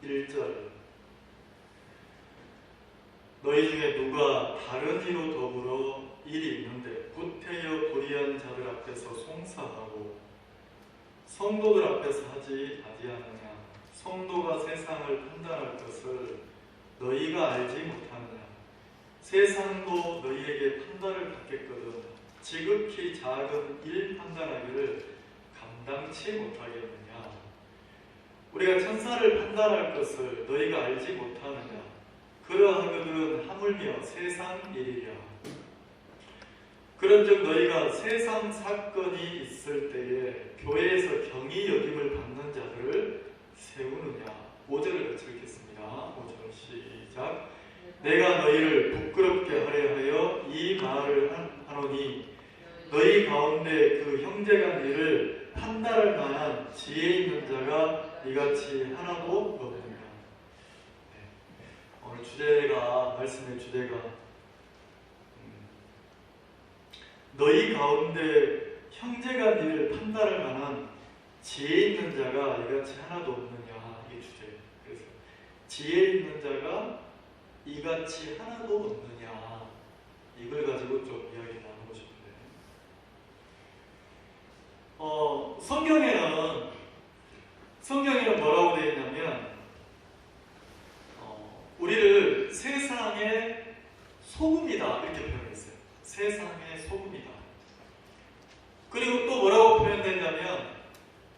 1절 너희 중에 누가 다른 이로 더불어 일이 있는데 구태여 불의한 자들 앞에서 송사하고 성도들 앞에서 하지 아니하느냐. 성도가 세상을 판단할 것을 너희가 알지 못하느냐. 세상도 너희에게 판단을 받겠거든 지극히 작은 일 판단하기를 감당치 못하겠느냐. 우리가 천사를 판단할 것을 너희가 알지 못하느냐. 그러하거든 하물며 세상 일이랴. 그런즉 너희가 세상 사건이 있을 때에 교회에서 경히 여김을 받는 자들을 세우느냐. 5절을 같이 읽겠습니다. 5절 시작. 내가 너희를 부끄럽게 하려 하여 이 말을 하노니 너희 가운데 그 형제간 일을 판단할 만한 지혜 있는 자가 이같이 하나도 없느냐. 오늘 주제가, 말씀의 주제가 너희 가운데 형제간 일을 판단할 만한 지혜 있는 자가 이같이 하나도 없느냐. 이게 주제예요. 그래서 지혜 있는 자가 이같이 하나도 없느냐. 이걸 가지고 좀 이야기 나누고 싶은데 성경에는 뭐라고 되어 있냐면 우리를 세상의 소금이다 이렇게 표현했어요. 세상의 소금이다. 그리고 또 뭐라고 표현되냐면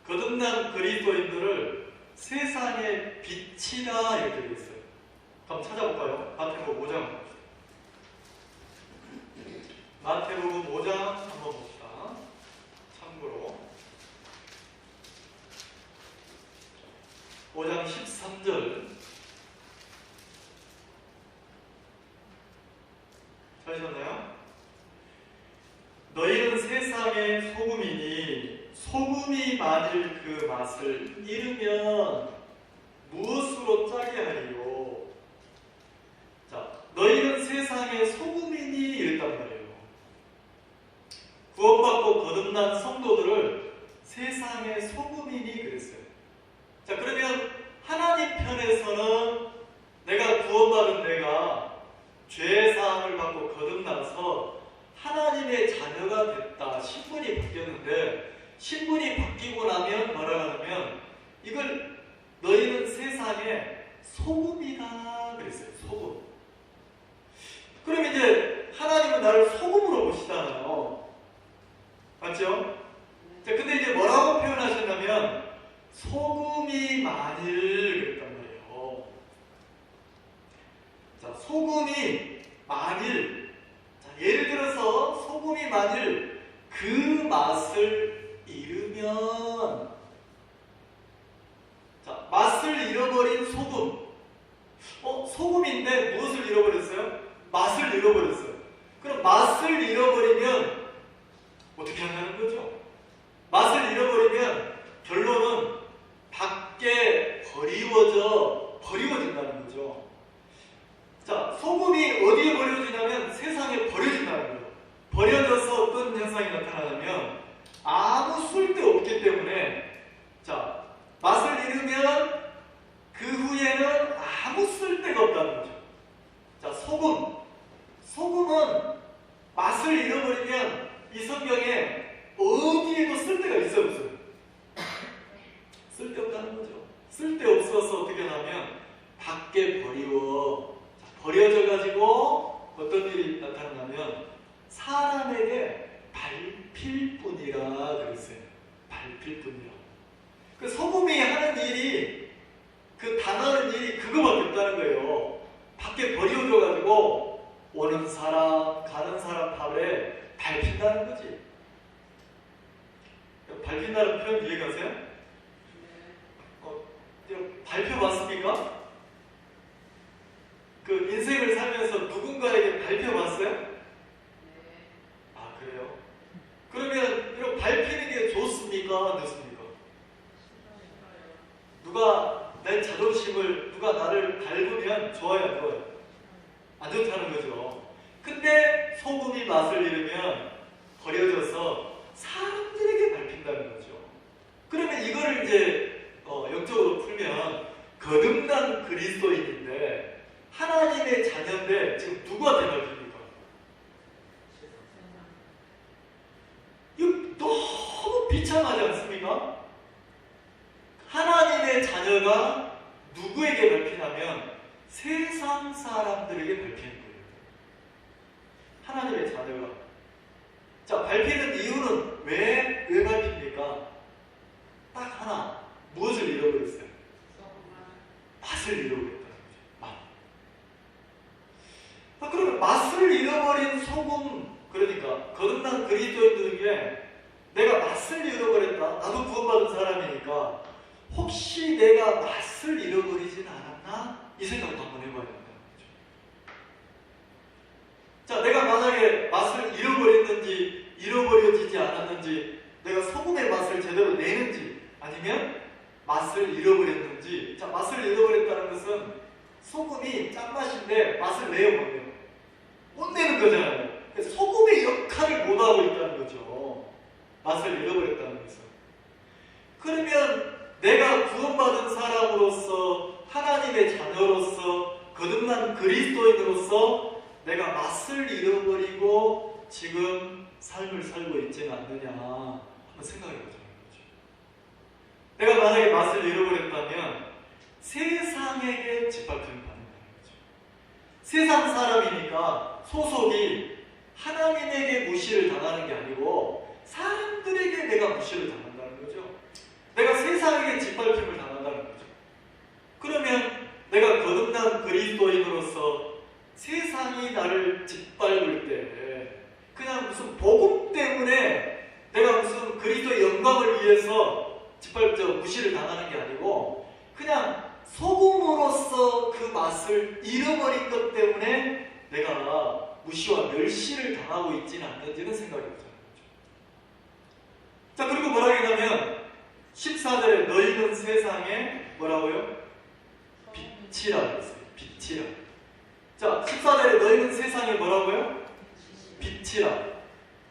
거듭난 그리스도인들을 세상의 빛이다 이렇게 되어 있어요. 한번 찾아볼까요? 마태복음 5장. 마태복음 5장 한번 봅시다. 참고로 5장 13절 찾으셨나요? 너희는 세상의 소금이니 소금이 만일 그 맛을 잃으면 무엇으로 짜게 하리요? 자, 너희는 세상의 소금이니 이랬단 말이에요. 구원받고 거듭난 성도들을 세상의 소금이니 그랬어요. 자, 그러면 하나님 편에서는 내가 구원받은 내가 죄사함을 받고 거듭나서 하나님의 자녀가 됐다. 신분이 바뀌었는데 신분이 바뀌고 나면 뭐라 하냐면 이걸 너희는 세상의 소금이다 그랬어요. 소금. 그럼 이제 하나님은 나를 소금으로 보시잖아요. 맞죠? 자, 근데 이제 뭐라고 표현하셨냐면 소금이 만일 그랬단 말이에요. 자, 소금이 만일, 자, 예를 들어서 소금이 만일 그 맛을 잃으면, 자, 맛을 잃어버린 소금. 소금인데 무엇을 잃어버렸어요? 맛을 잃어버렸어요. 그럼 맛을 잃어버리면 어떻게 한다는 거죠? 맛을 잃어버리면 결론은 밖에 버리워진다는 거죠. 자, 소금이 어디에 버려지냐면 세상에 버려진다는 거예요. 버려져서 어떤 현상이 나타나냐면 아무 쓸데없기 때문에, 자, 맛을 잃으면 그 후에는 아무 쓸데가 없다는 거죠. 자, 소금은 맛을 잃어버리면 이 성경에 어디에도 쓸데가 있어요, 없어요? 쓸데없다는 거죠. 쓸데없어서 어떻게 하냐면 밖에 버려져가지고 어떤 일이 나타나냐면 사람에게 밟힐 뿐이라 그랬어요. 밟힐 뿐이라. 그 소금이 하는 일이, 그 당하는 일이 그거밖에 없다는 거예요. 밖에 버려져가지고 오는 사람, 가는 사람 발에 밟힌다는 거지. 밟힌다는 표현 이해가세요? 밟혀봤습니까? 그 인생을 살면서 누군가에게 밟혀봤어요? 아, 그래요? 그러면 이런 밟히는 게 좋습니까? 안 좋습니까? 누가 내 자존심을, 누가 나를 밟으면 좋아요, 안 좋아요? 안 좋다는 거죠. 근데 소금이 맛을 잃으면 버려져서 사람들에게 밟힌다는 거죠. 그러면 이거를 이제 영적으로 풀면 거듭난 그리스도인인데 하나님의 자녀인데 지금 누구한테 밟힙니까? 이거 너무 비참하지 않습니까? 하나님의 자녀가 누구에게 밟히냐면 세상 사람들에게 밟히는 거예요. 하나님의 자녀가. 자, 밟히는 이유는 왜 밟힙니까? 딱 하나. 무엇을 잃어버렸어요? 맛을 잃어버렸다는 거죠. 맛. 그러면 맛을 잃어버린 소금, 그러니까 거듭난 그리스도인들에게 내가 맛을 잃어버렸다. 나도 구원받은 사람이니까 혹시 내가 맛을 잃어버리진 않았나? 이 생각도 한번 해봐야 된다는 거죠. 자, 내가 만약에 맛을 잃어버렸는지 잃어버려지지 않았는지, 내가 소금의 맛을 제대로 내는지, 아니면 맛을 잃어버렸는지. 자, 맛을 잃어버렸다는 것은 소금이 짠맛인데 맛을 내요, 못 내요? 못 내는 거잖아요. 그래서 소금의 역할을 못하고 있다는 거죠. 맛을 잃어버렸다는 것은. 그러면 내가 구원받은 사람으로서, 하나님의 자녀로서, 거듭난 그리스도인으로서 내가 맛을 잃어버리고 지금 삶을 살고 있지는 않느냐 한번 생각해보자. 내가 만약에 맛을 잃어버렸다면 세상에게 짓밟힘을 받는다는 거죠. 세상 사람이니까 소속이 하나님에게 무시를 당하는 게 아니고 사람들에게 내가 무시를 당한다는 거죠. 내가 세상에게 짓밟힘을 당한다는 거죠. 그러면 내가 거듭난 그리스도인으로서 세상이 나를 짓밟을 때 그냥 무슨 복음 때문에 내가 무슨 그리스도의 영광을 위해서 무시를 당하는 게 아니고 그냥 소금으로서 그 맛을 잃어버린 것 때문에 내가 무시와 멸시를 당하고 있지는 않는지는 생각해보자는 거죠. 자, 그리고 뭐라 하냐면 14절에 너희는 세상에 뭐라고요? 빛이라 그랬어요. 빛이라. 자, 14절에 너희는 세상에 뭐라고요? 빛이라.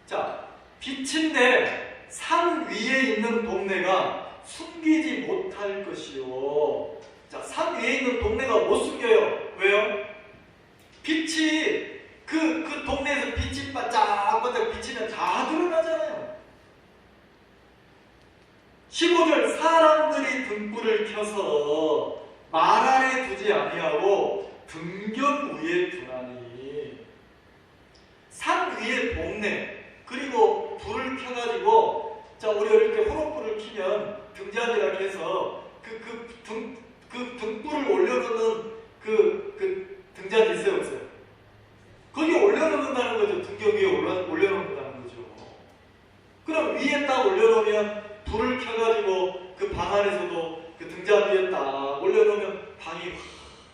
자, 빛인데 산 위에 있는 동네가 숨기지 못할 것이요. 자, 산 위에 있는 동네가 못 숨겨요. 왜요? 빛이 그 동네에서 빛이 반짝반짝 비치면 다 드러나잖아요. 15절 사람들이 등불을 켜서 말 아래 두지 아니하고 등경 위에 두나니. 산 위에 동네 그리고 불을 켜가지고, 자, 우리 어릴 때 호롱불을 켜면 등잔이라고 해서 그 등불을 올려놓는 그 등잔이 있어요, 없어요? 거기 올려놓는다는 거죠. 등경 위에 올려놓는다는 거죠. 그럼 위에 딱 올려놓으면 불을 켜가지고 그 방 안에서도 그 등잔 위에 딱 올려놓으면 방이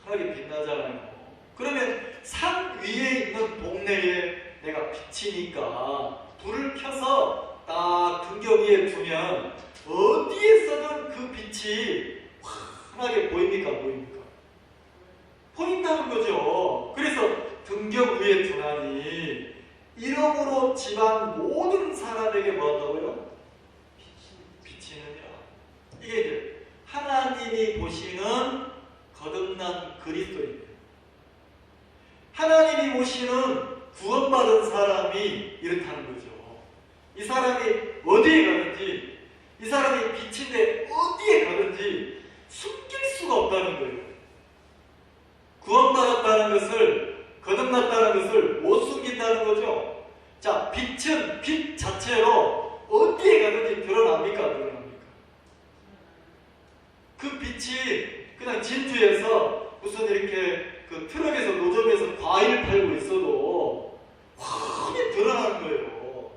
환하게 빛나잖아요. 그러면 산 위에 있는 동네에 내가 비치니까 불을 켜서 딱 등경 위에 두면 어디에서든 그 빛이 환하게 보입니까? 보입니까? 보인다는 거죠. 그래서 등경 위에 두나니 이러므로 집안 모든 사람에게 뭐 한다고요? 비치느냐. 이게 이제 하나님이 보시는 거듭난 그리스도입니다. 하나님이 보시는 구원받은 사람이 이렇다는 거죠. 이 사람이 어디에 가든지, 이 사람이 빛인데 어디에 가든지 숨길 수가 없다는 거예요. 구원받았다는 것을, 거듭났다는 것을 못 숨긴다는 거죠. 자, 빛은 빛 자체로 어디에 가든지 드러납니까? 드러납니까? 그 빛이 그냥 진주에서 무슨 이렇게 그 트럭에서 노점에서 과일 팔고 있어도 환히 드러나는 거예요.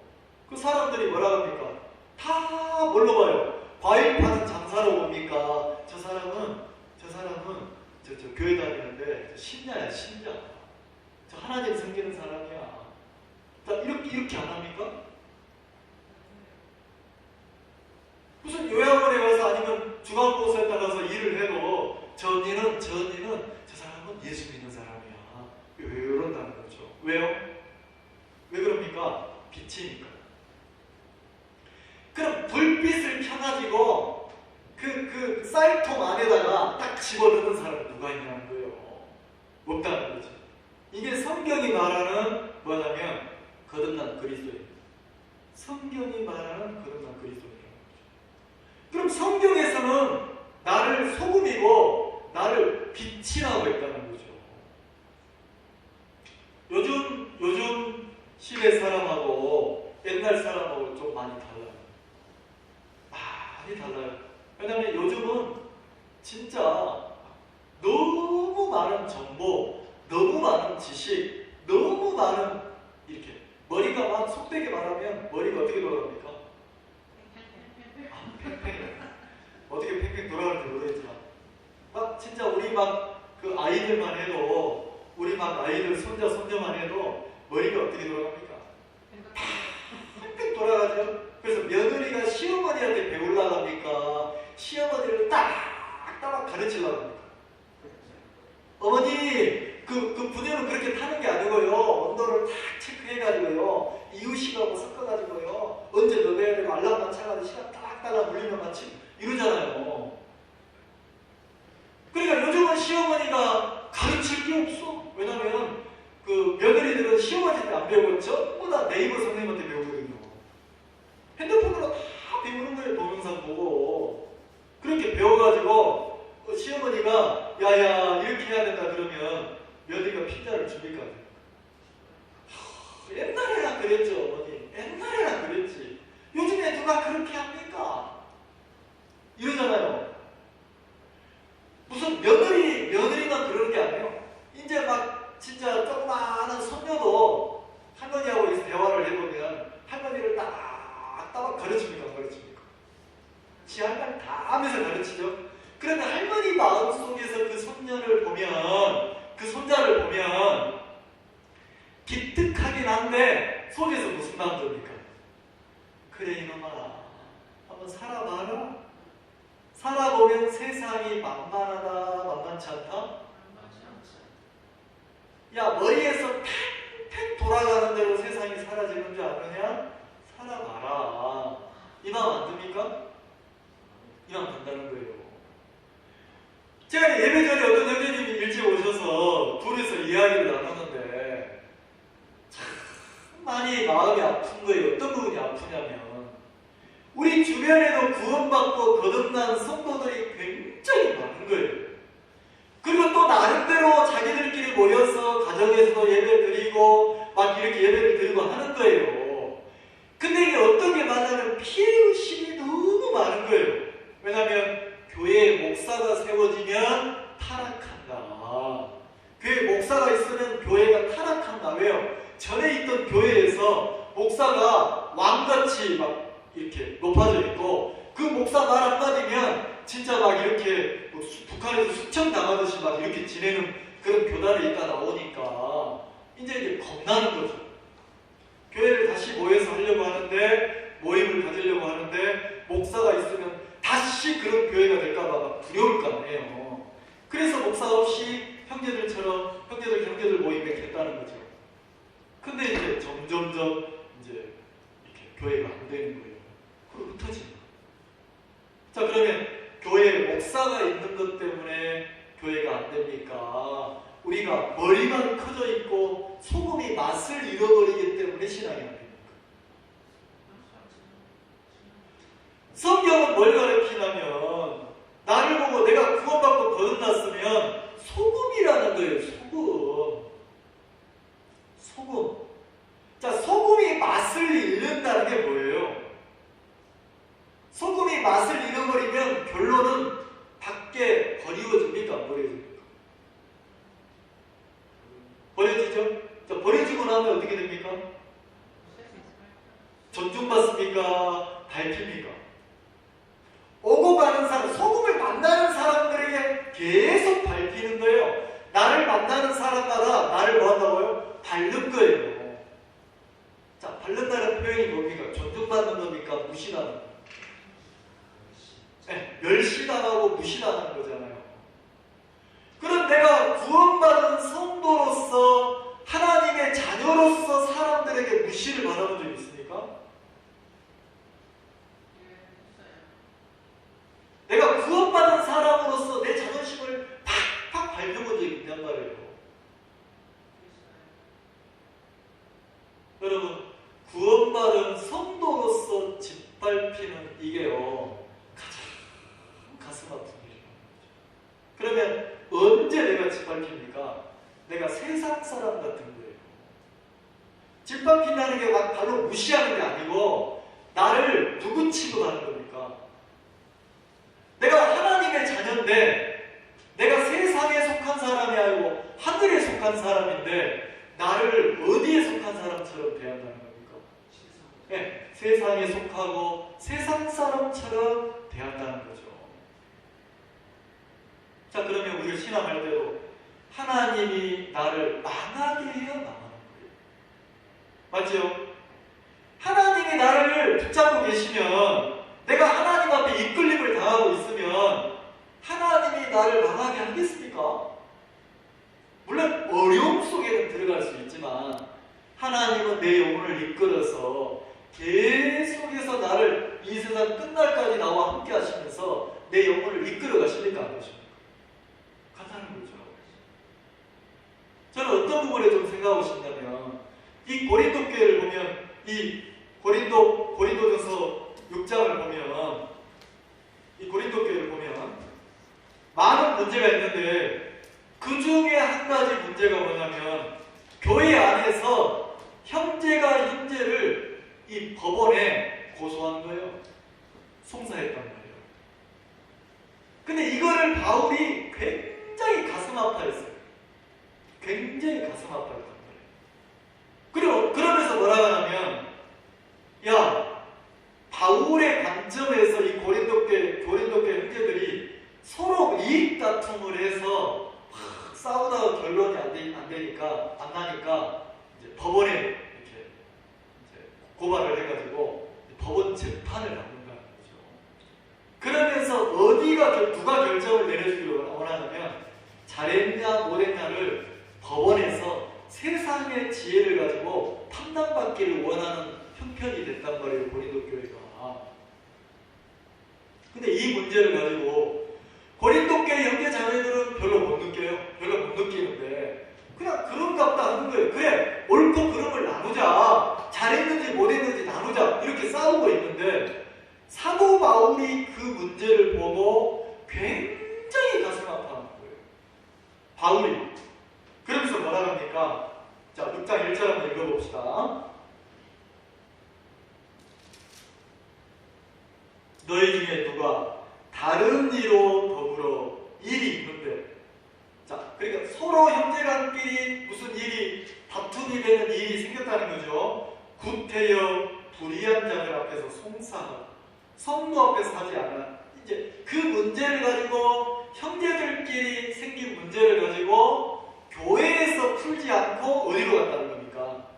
그 사람들이 뭐라 합니까? 다 뭘로 봐요? 과일 파는 장사로 봅니까? 저 사람은 저 교회 다니는데 신자야, 신자. 저 하나님 섬기는 사람이야. 자, 이렇게 안 합니까? 무슨 요양원에 가서 아니면 중앙보수에 가서 일을 해도 저 사람은 예수 믿는 사람이야. 왜 그런다는 거죠? 왜요? 왜 그럽니까? 빛이니까. 그럼 불빛을 켜가지고 그 쌀통 안에다가 딱 집어넣는 사람이 누가 있냐는 거예요. 없다는 거죠. 이게 성경이 말하는 뭐냐면 거듭난 그리스도입니다. 성경이 말하는 거듭난 그리스도입니다. 그럼 성경에서는 나를 소금이고 나를 빛이라고 했다는 거죠. 요즘 시대 사람하고 옛날 사람하고 좀 많이 달라요. 많이 달라요. 왜냐하면 요즘은 진짜 너무 많은 정보, 너무 많은 지식, 너무 많은 이렇게 머리가 막 속되게 말하면 머리가 어떻게 돌아갑니까? 팽팽. 어떻게 팽팽 돌아가는지 모르겠지만 막 진짜 우리 막 그 아이들만 해도 우리 막 아이들 손자만 해도 머리가 어떻게 돌아갑니까? 팽팽 돌아가죠. 그래서 며느리가 시어머니한테 배우려고 합니까? 시어머니를 딱 가르치려고 합니까? 어머니 그 분유는 그렇게 타는 게 아니고요. 온도를 딱 체크해가지고요. 이유식하고 섞어가지고요. 언제 넣어야 되고 알람 맞춰가지고 시간 딱 달라 물리면 마치 이러잖아요. 그러니까 요즘은 시어머니가 가르칠 게 없어. 왜냐면 그 며느리들은 시어머니한테 안 배우고 전부 다 네이버 선생님한테 배우거든요. 핸드폰으로 다 배우는 거예요. 동영상 보고. 그렇게 배워가지고 시어머니가 야야 이렇게 해야 된다 그러면 며느리가 피자를 줍니까? 옛날에나 그랬죠. 어머니. 옛날에나 그랬지. 요즘에 누가 그렇게 합니까? 이러잖아요. 무슨 며느리만 그러는 게 아니에요. 이제 막 진짜 조그마한 손녀도 할머니하고 대화를 해보면 할머니를 딱 가르칩니까? 지 할머니 다 하면서 가르치죠. 그런데 할머니 마음속에서 그 손녀를 보면 그 손자를 보면 기특하긴 한데 속에서 무슨 마음 듭니까? 그래 이놈아 한번 살아봐라. 살아보면 세상이 만만하다 만만치 않다? 야 머리에서 팩팩 돌아가는 대로 세상이 사라지는 줄 아느냐? 살아봐라. 이 마음 안 듭니까? 이 마음 든다는 거예요. 제가 예배 전에 어떤 형제님이 일찍 오셔서 둘이서 이야기를 나누는데 참 많이 마음이 아픈 거예요. 어떤 부분이 아프냐면 우리 주변에도 구원받고 거듭난 성도들이 굉장히 많은 거예요. 그리고 또 나름대로 자기들끼리 모여서 가정에서도 예배 드리고 막 이렇게 예배를 드리고 하는 거예요. 근데 이게 어떤 게 많냐면 피해의식이 너무 많은 거예요. 왜냐하면 교회에 목사가 세워지면 타락한다. 교회에 목사가 있으면 교회가 타락한다. 왜요? 전에 있던 교회에서 목사가 왕같이 막 이렇게 높아져 있고 그 목사 말 한마디면 진짜 막 이렇게 뭐 북한에서 숙청 당하듯이 막 이렇게 지내는 그런 교단이 있다 나오니까 이제 겁나는 거죠. 교회를 다시 모여서 하려고 하는데 모임을 가지려고 하는데 목사가 있으면 다시 그런 교회가 될까봐 막 두려울 거 아니에요. 그래서 목사 없이 형제들 모임에 겠다는 거죠. 근데 이제 점점점 이제 이렇게 교회가 안 되는 거예요. 그리고 흩어지는 거예요. 자 그러면 교회에 목사가 있는 것 때문에 교회가 안 됩니까? 우리가 머리만 커져 있고 소금이 맛을 잃어버리기 때문에 신앙이 안 됩니까? 성경은 뭘 가르치냐면 나를 보고 내가 구원받고 거듭났으면 소금이라는 거예요. 소금. 자, 소금이 맛을 잃는다는 게 뭐예요? 소금이 맛을 잃어버리면 결론은 밖에 버리워집니까? 안 버려집니까? 버려지죠? 자, 버려지고 나면 어떻게 됩니까? 존중받습니까? 밟힙니까? 오고 가는 사람, 소금을 만나는 사람들에게 계속 밟히는 거예요. 나를 만나는 사람마다 나를 뭐 한다고요? 밟는 거예요. 자, 밟는다는 표현이 뭡니까? 존중받는 겁니까? 무시하는 겁니까? 네, 멸시당하고 무시당하는 거잖아요. 그럼 내가 구원받은 성도로서 하나님의 자녀로서 사람들에게 무시를 받아본 적 있습니까? 내가 구원받은 성도로서 짓밟히는 이게요, 가장 가슴 아픈 일이에요. 그러면 언제 내가 짓밟힙니까? 내가 세상 사람 같은 거예요. 짓밟힌다는 게 막 발로 무시하는 게 아니고 나를 누구 취급하는 겁니까? 내가 하나님의 자녀인데 내가 세상에 속한 사람이 아니고 하늘에 속한 사람인데 나를 어디에 속한 사람처럼 대한다는 겁니까? 네, 세상에 속하고 세상 사람처럼 대한다는 거죠. 자, 그러면 우리가 신앙할 때도 하나님이 나를 망하게 해야 망하는 거예요. 맞죠? 하나님이 나를 붙잡고 계시면, 내가 하나님 앞에 이끌림을 당하고 있으면 하나님이 나를 망하게 하겠습니까? 물론 어려움 속에는 들어갈 수 있지만 하나님은 내 영혼을 이끌어서 계속해서 나를 이 세상 끝날까지 나와 함께 하시면서 내 영혼을 이끌어 가십니까? 안 가십니까? 간단한 거죠. 저는 어떤 부분에 좀 생각하고 싶냐면, 이 고린도 교회를 보면, 이 고린도전서 6장을 보면, 이 고린도 교회를 보면 많은 문제가 있는데 그 중에 한 가지 문제가 뭐냐면, 교회 안에서 형제가 형제를 이 법원에 고소한 거예요. 송사했단 말이에요. 근데 이거를 바울이 굉장히 가슴 아파했어요. 굉장히 가슴 아파했단 말이에요. 그러면서 뭐라 하냐면, 야, 바울의 관점에서 이 고린도교회 형제들이 서로 이익 다툼을 해서 막 싸우다가 결론이 안 나니까 이제 법원에 이렇게 이제 고발을 해가지고 법원 재판을 나눈다는 거죠. 그러면서 누가 결정을 내려주기를 원하냐면, 잘했냐 못했냐를 법원에서 세상의 지혜를 가지고 판단받기를 원하는 형편이 됐단 말이에요, 고린도 교회가. 근데 이 문제를 가지고 고린도 교회 형제 자매들은 별로 못 느껴요. 별로 못 느끼는데 그냥 그런갑다 하는 거예요. 그래, 옳고 그름을 나누자, 잘했는지 못했는지 나누자, 이렇게 싸우고 있는데 사도 바울이 그 문제를 보고 굉장히 가슴 아파하는 거예요. 바울이. 그러면서 뭐라 합니까? 자, 6장 1절 한번 읽어봅시다. 너희 중에 누가 다른 이로 더불어 일이 있는데, 자, 그러니까 서로 형제간끼리 무슨 일이, 다툼이 되는 일이 생겼다는 거죠. 구태여 불의한 자들 앞에서 송사하라. 성도 앞에서 하지 않아. 이제 그 문제를 가지고, 형제들끼리 생긴 문제를 가지고 교회에서 풀지 않고 어디로 갔다는 겁니까?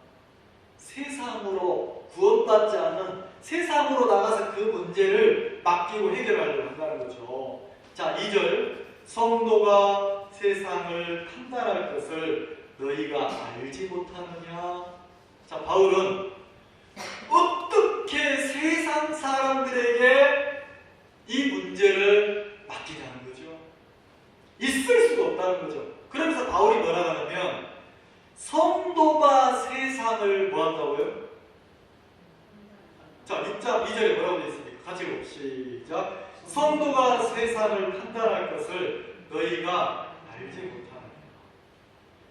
세상으로, 구원받지 않는 세상으로 나가서 그 문제를 맡기고 해결하려고 한다는 거죠. 자, 2절. 성도가 세상을 판단할 것을 너희가 알지 못하느냐? 자, 바울은 어떻게 세상 사람들에게 이 문제를 맡기냐는 거죠. 있을 수가 없다는 거죠. 그러면서 바울이 뭐라 하냐면, 성도가 세상을 뭐 한다고요? 자, 6장 2절에 뭐라고 되어 있습니까? 같이 봅시다. 성도가 세상을 판단할 것을 너희가 알지 못하느냐.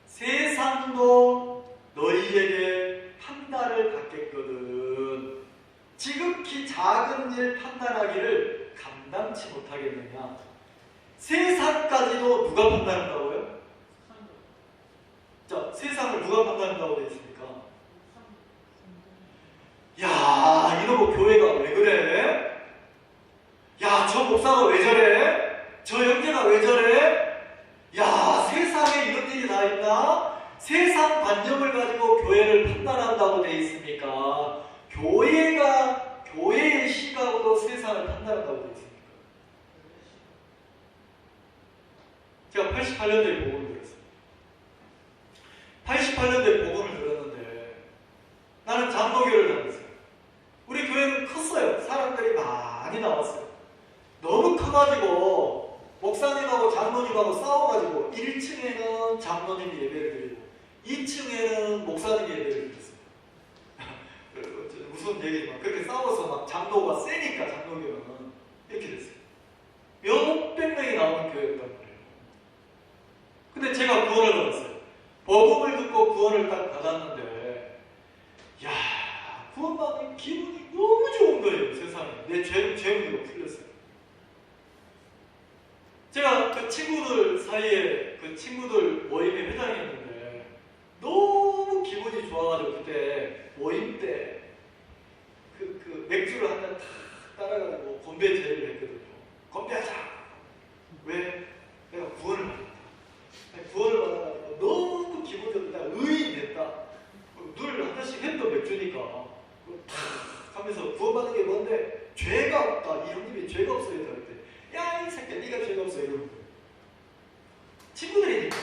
세상도 너희에게 판단을 받겠거든 지극히 작은 일 판단하기를 감당치 못하겠느냐. 세상까지도 누가 판단한다고요? 자, 세상을 누가 판단한다고 되어 있습니까? 야, 이놈의 교회가 왜 그래? 야, 저 목사가 왜 저래? 저 형제가 왜 저래? 야, 세상에 이런 일이 다 있나? 세상 관념을 가지고 교회를 판단한다고 되어 있습니까? 교회의 시각으로 세상을 판단한다고 되어 있습니까? 제가 88년도에 복음을 들었어요. 88년도에 복음을 들었는데 나는 장로교를 다녔어요. 우리 교회는 컸어요. 사람들이 많이 나왔어요. 너무 커가지고 목사님하고 장로님하고 싸워가지고 1층에는 장로님이 예배를 드리고 2층에는 목사님이 예배를 드렸어요. 무슨 우스운 얘기지만 그렇게 싸워서 막 장로가 세니까 장로교는 이렇게 됐어요. 몇백 명이 나오는 교회였단 말이에요. 근데 제가 구원을 받았어요. 복음을 듣고 구원을 딱 받았는데, 야, 구원받은 기분이 너무 좋은 거예요. 세상에. 내 죄문이가 풀렸어요. 제가 그 친구들 사이에 그 친구들 모임의 회장이었는데 너무 기분이 좋아가지고 그때 모임 때 그 맥주를 한 잔 탁 따라가지고 건배 제의를 했거든요. 건배하자! 왜? 내가 구원을 받았다. 구원을 받아가지고 너무 기분 좋다. 의인 됐다. 늘 한 잔씩 했던 맥주니까 탁 하면서 구원받은 게 뭔데? 죄가 없다. 이 형님이 죄가 없어야 될 때, 야, 이 새끼야, 네가 죄가 없어. 이러는 거예요. 친구들이니까.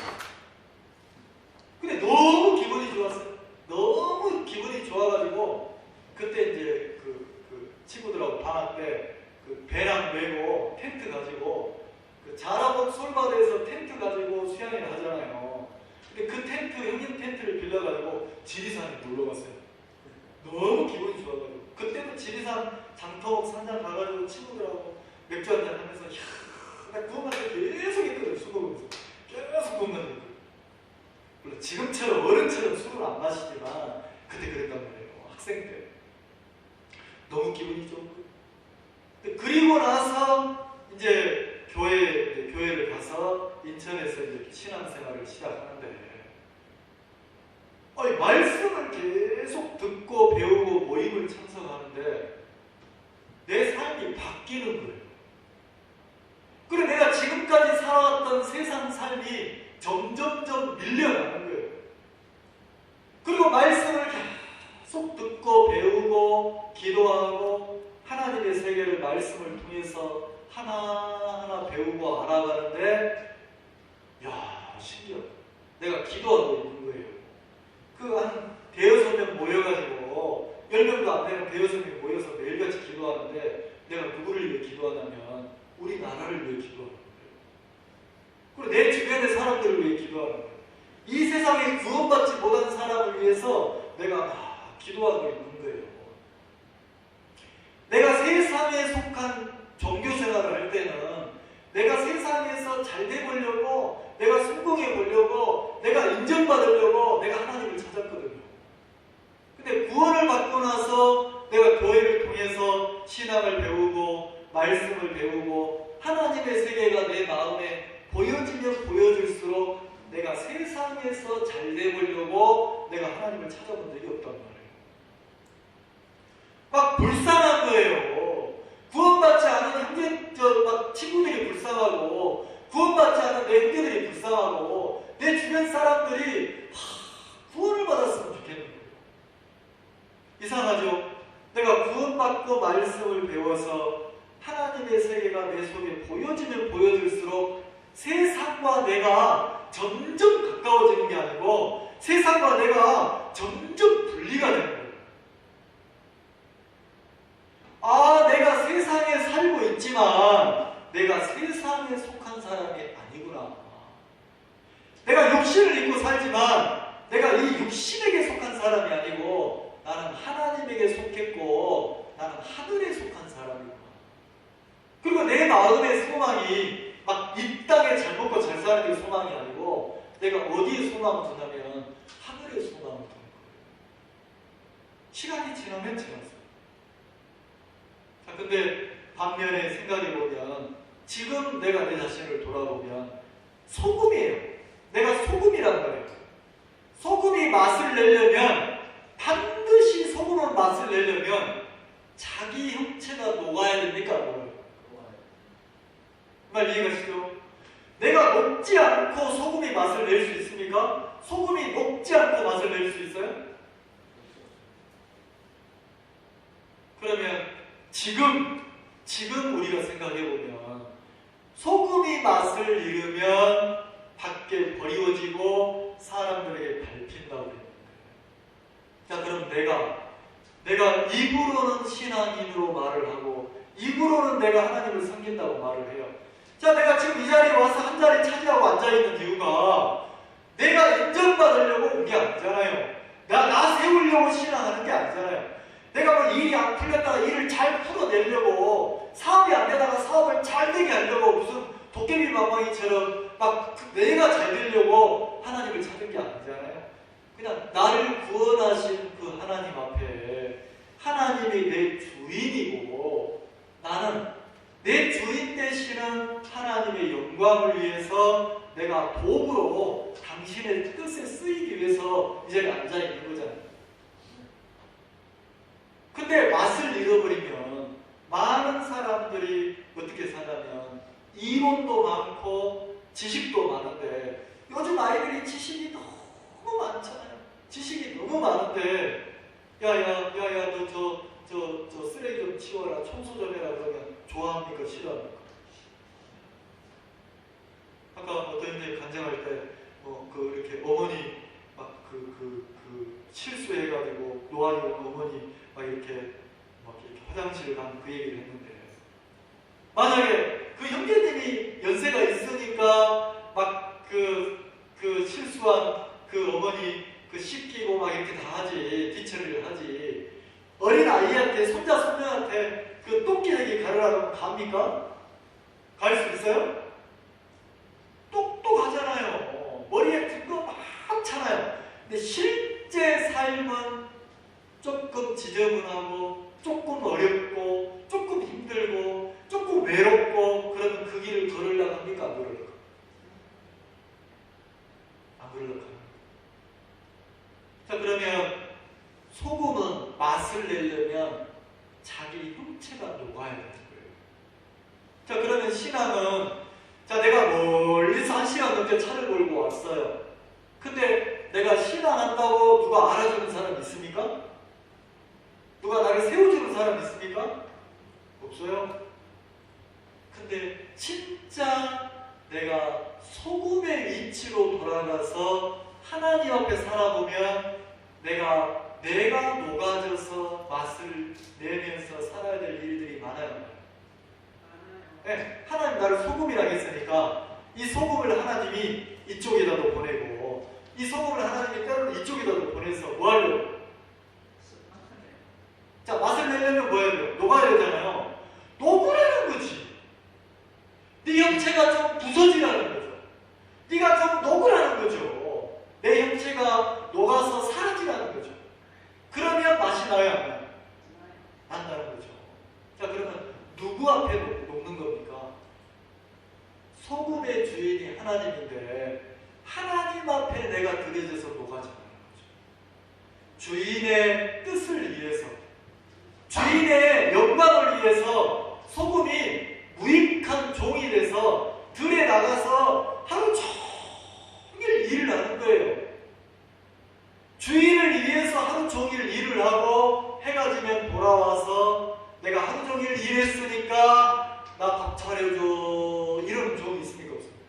근데 너무 기분이 좋았어요. 너무 기분이 좋아가지고 그때 이제 그 친구들하고 방학 때 그 배낭 메고 텐트 가지고 그 자라복 솔바드에서 텐트 가지고 수양회를 하잖아요. 근데 그 텐트, 형님 텐트를 빌려가지고 지리산에 놀러 갔어요. 너무 기분이 좋아가지고 그때도 지리산 장터목 산장 가가지고 친구들하고 맥주 한잔 하면서 나 구원받을 때 계속 했거든. 술 먹으면서 계속 구원받을 때. 물론 지금처럼 어른처럼 술을 안 마시지만 그때 그랬단 말이에요. 학생 때 너무 기분이 좋은 거예요. 그리고 나서 이제 교회를 가서 인천에서 이제 신앙생활을 시작하는데, 말씀을 계속 듣고 배우고 모임을 참석하는데 내 삶이 바뀌는 거예요. 그리고 내가 지금까지 살아왔던 세상 삶이 점점점 밀려나는 거예요. 그리고 말씀을 계속 듣고 배우고 기도하고 하나님의 세계를 말씀을 통해서 하나하나 배우고 알아가는데, 야, 신기하다. 내가 기도하고 있는 거예요. 그 한 대여섯 명 모여가지고 10명도 안 되는 대여섯 명이 모여서 매일같이 기도하는데 내가 누구를 위해 기도하냐면 우리나라를 위해 기도하는 거예요. 그리고 내 주변의 사람들을 위해 기도하는 거예요. 이 세상에 구원받지 못한 사람을 위해서 내가 기도하고 있는 거예요. 내가 세상에 속한 종교생활을 할 때는 내가 세상에서 잘 되보려고, 내가 성공해 보려고, 내가 인정받으려고 내가 하나님을 찾았거든요. 근데 구원을 받고 나서 내가 교회를 통해서 신앙을 배우고 말씀을 배우고 하나님의 세계가 내 마음에 보여지면 보여질수록 내가 세상에서 잘 되보려고 내가 하나님을 찾아본 적이 없단 말이에요. 막 불쌍한 거예요. 구원받지 않은 막 친구들이 불쌍하고, 구원받지 않은 내 형제들이 불쌍하고, 내 주변 사람들이 구원을 받았으면 좋겠는 거예요. 이상하죠? 내가 구원받고 말씀을 배워서 하나님의 세계가 내 속에 보여지면 보여질수록 세상과 내가 점점 가까워지는 게 아니고 세상과 내가 점점 분리가 되는 거예요. 내가 세상에 살고 있지만 내가 세상에 속한 사람이 아니구나. 내가 육신을 입고 살지만 내가 이 육신에게 속한 사람이 아니고 나는 하나님에게 속했고 나는 하늘에 속한 사람이구나. 그리고 내 마음의 소망이 막 이 땅에 잘 먹고 잘 사는 게 소망이 아니고 내가 어디에 소망을 두냐면 하늘에 소망을 두는 거예요. 시간이 지나면 지났어요. 자, 근데 반면에 생각해보면 지금 내가 내 자신을 돌아보면 소금이에요. 내가 소금이란 말이에요. 소금이 맛을 내려면 반드시 소금은 맛을 내려면 자기 형체가 녹아야 됩니까? 말 이해가시죠? 내가 녹지 않고 소금이 맛을 낼 수 있습니까? 소금이 녹지 않고 맛을 낼 수 있어요? 그러면 지금 우리가 생각해보면 소금이 맛을 잃으면 밖에 버리워지고 사람들에게 밟힌다고 했는데, 자, 그럼 내가 입으로는 신앙인으로 말을 하고 입으로는 내가 하나님을 섬긴다고 말을 해요. 자, 내가 지금 이 자리에 와서 한 자리 차지하고 앉아있는 이유가 내가 인정받으려고 온 게 아니잖아요. 나 세우려고 신앙하는 게 아니잖아요. 내가 뭐 일이 안 풀렸다가 일을 잘 풀어내려고, 사업이 안 되다가 사업을 잘 되게 하려고 무슨 도깨비 방망이처럼 막 내가 잘 되려고 하나님을 찾은 게 아니잖아요. 그냥 나를 구원하신 그 하나님 앞에 하나님이 내 주인이고, 나는 내 주인 되시는 하나님의 영광을 위해서 내가 도구로 당신의 뜻에 쓰이기 위해서 이 자리에 앉아 있는 거잖아요. 근데 맛을 잃어버리면 많은 사람들이 어떻게 사냐면 이론도 많고 지식도 많은데, 요즘 아이들이 지식이 너무 많잖아요. 지식이 너무 많은데 야야 너 저 쓰레기 좀 치워라, 청소 좀 해라 그러면 좋아합니까? 싫어합니까? 아까 어떤 형님이 간증할 때 이렇게 어머니 막 실수해가지고 노안이 온 어머니 막 이렇게 화장실 가는 그 얘기를 했는데, 만약에 그 형제님이 연세가 있으니까 막 그 실수한 그 어머니 씻기고 막 이렇게 다 하지, 뒤처리를 하지, 어린 아이한테, 손자 손녀한테 그 똥기내기 가르라고 갑니까? 갈 수 있어요? 똑똑하잖아요. 머리에 든 거 많잖아요. 근데 실제 삶은 조금 지저분하고 조금 어렵고 조금 힘들고 조금 외롭고, 그러면 그 길을 걸으려고 합니까? 안 걸으려고? 안 걸으려고 합니다. 자, 그러면 소금은 맛을 내려면 자기 형체가 녹아야 되는 거예요. 자, 그러면 신앙은, 자, 내가 멀리서 1시간 넘게 차를 몰고 왔어요. 근데 내가 신앙한다고 누가 알아주는 사람 있습니까? 누가 나를 세워주는 사람 있습니까? 없어요. 근데 진짜 내가 소금의 위치로 돌아가서 하나님 앞에 살아보면 내가 녹아져서 맛을 내면서 살아야 될 일들이 많아요. 네, 하나님 나를 소금이라고 했으니까 이 소금을 하나님이 이쪽에다도 보내고, 이 소금을 하나님이 때로는 이쪽에다도 보내서 뭐 하려고? 자, 맛을 내려면 뭐 해야 돼요? 녹아야 되잖아요. 녹으라는 거지. 네 형체가 좀 부서지라는 거죠. 네가 좀 녹으라는 거죠. 내 형체가 녹아서 사라지라는 거죠. 그러면 맛이 나요, 안 나요? 난다는 거죠. 자, 그러면 누구 앞에 녹는 겁니까? 소금의 주인이 하나님인데 하나님 앞에 내가 들여져서 녹아지는 거죠. 주인의 뜻을 위해서, 주인의 영광을 위해서 소금이 무익한 종이 돼서 들에 나가서 하루 종일 일을 하는 거예요. 주인을 위해서 하루 종일 일을 하고 해가 지면 돌아와서 내가 하루 종일 일했으니까 나 밥 차려줘, 이런 종이 있습니까? 없습니까?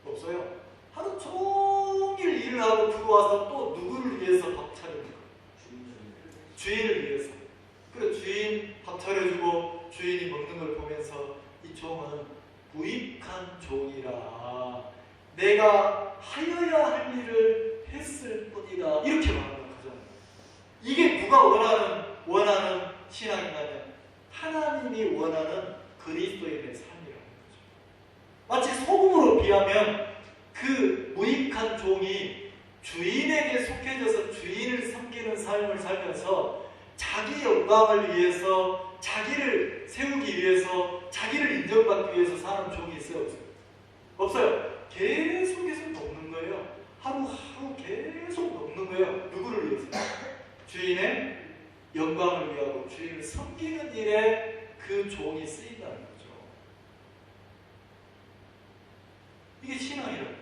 없어요. 하루 종일 일을 하고 들어와서 또 누구를 위해서 밥 차려줍니까? 주인을 위해서. 그래, 주인 밥 차려주고 주인이 먹는 걸 보면서 이 종은 무익한 종이라, 내가 하여야 할 일을 했을 뿐이다, 이렇게 말하는 거잖아요. 이게 누가 원하는 신앙이냐면 하나님이 원하는 그리스도인의 삶이라는 거죠. 마치 소금으로 비하면 그 무익한 종이 주인에게 속해져서 주인을 섬기는 삶을 살면서 자기 영광을 위해서, 자기를 세우기 위해서, 자기를 인정받기 위해서 사는 종이 있어요? 없어요? 없어요. 계속해서 녹는 거예요. 하루하루 계속 녹는 거예요. 누구를 위해서? 주인의 영광을 위하고 주인을 섬기는 일에 그 종이 쓰인다는 거죠. 이게 신앙이라는 거예요.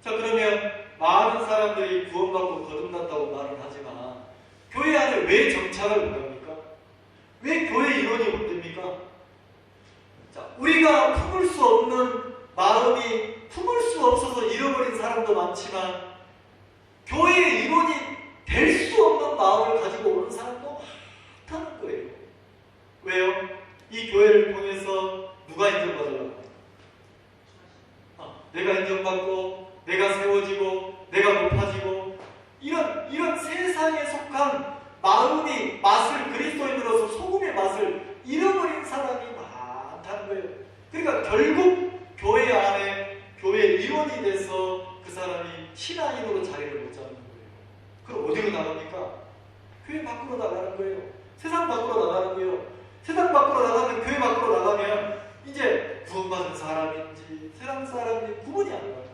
자, 그러면 많은 사람들이 구원받고 거듭났다고 말은 하지만 교회 안에 왜 정착을 못합니까? 왜 교회 이론이 못 됩니까? 자, 우리가 품을 수 없는 마음이 품을 수 없어서 잃어버린 사람도 많지만 교회의 이론이 될 수 없는 마음을 가지고 오는 사람도 많다는 거예요. 왜요? 이 교회를 통해서 누가 인정받으려고? 내가 인정받고, 내가 세워지고, 내가 높아지고, 이런 세상에 속한 마음이 신앙인으로 자리를 못 잡는 거예요. 그럼 어디로 나갑니까? 교회 밖으로 나가는 거예요. 세상 밖으로 나가는 거예요. 세상 밖으로 나가면, 교회 밖으로 나가면 이제 구원받은 사람인지 세상 사람인지 구분이 안 가는 거예요.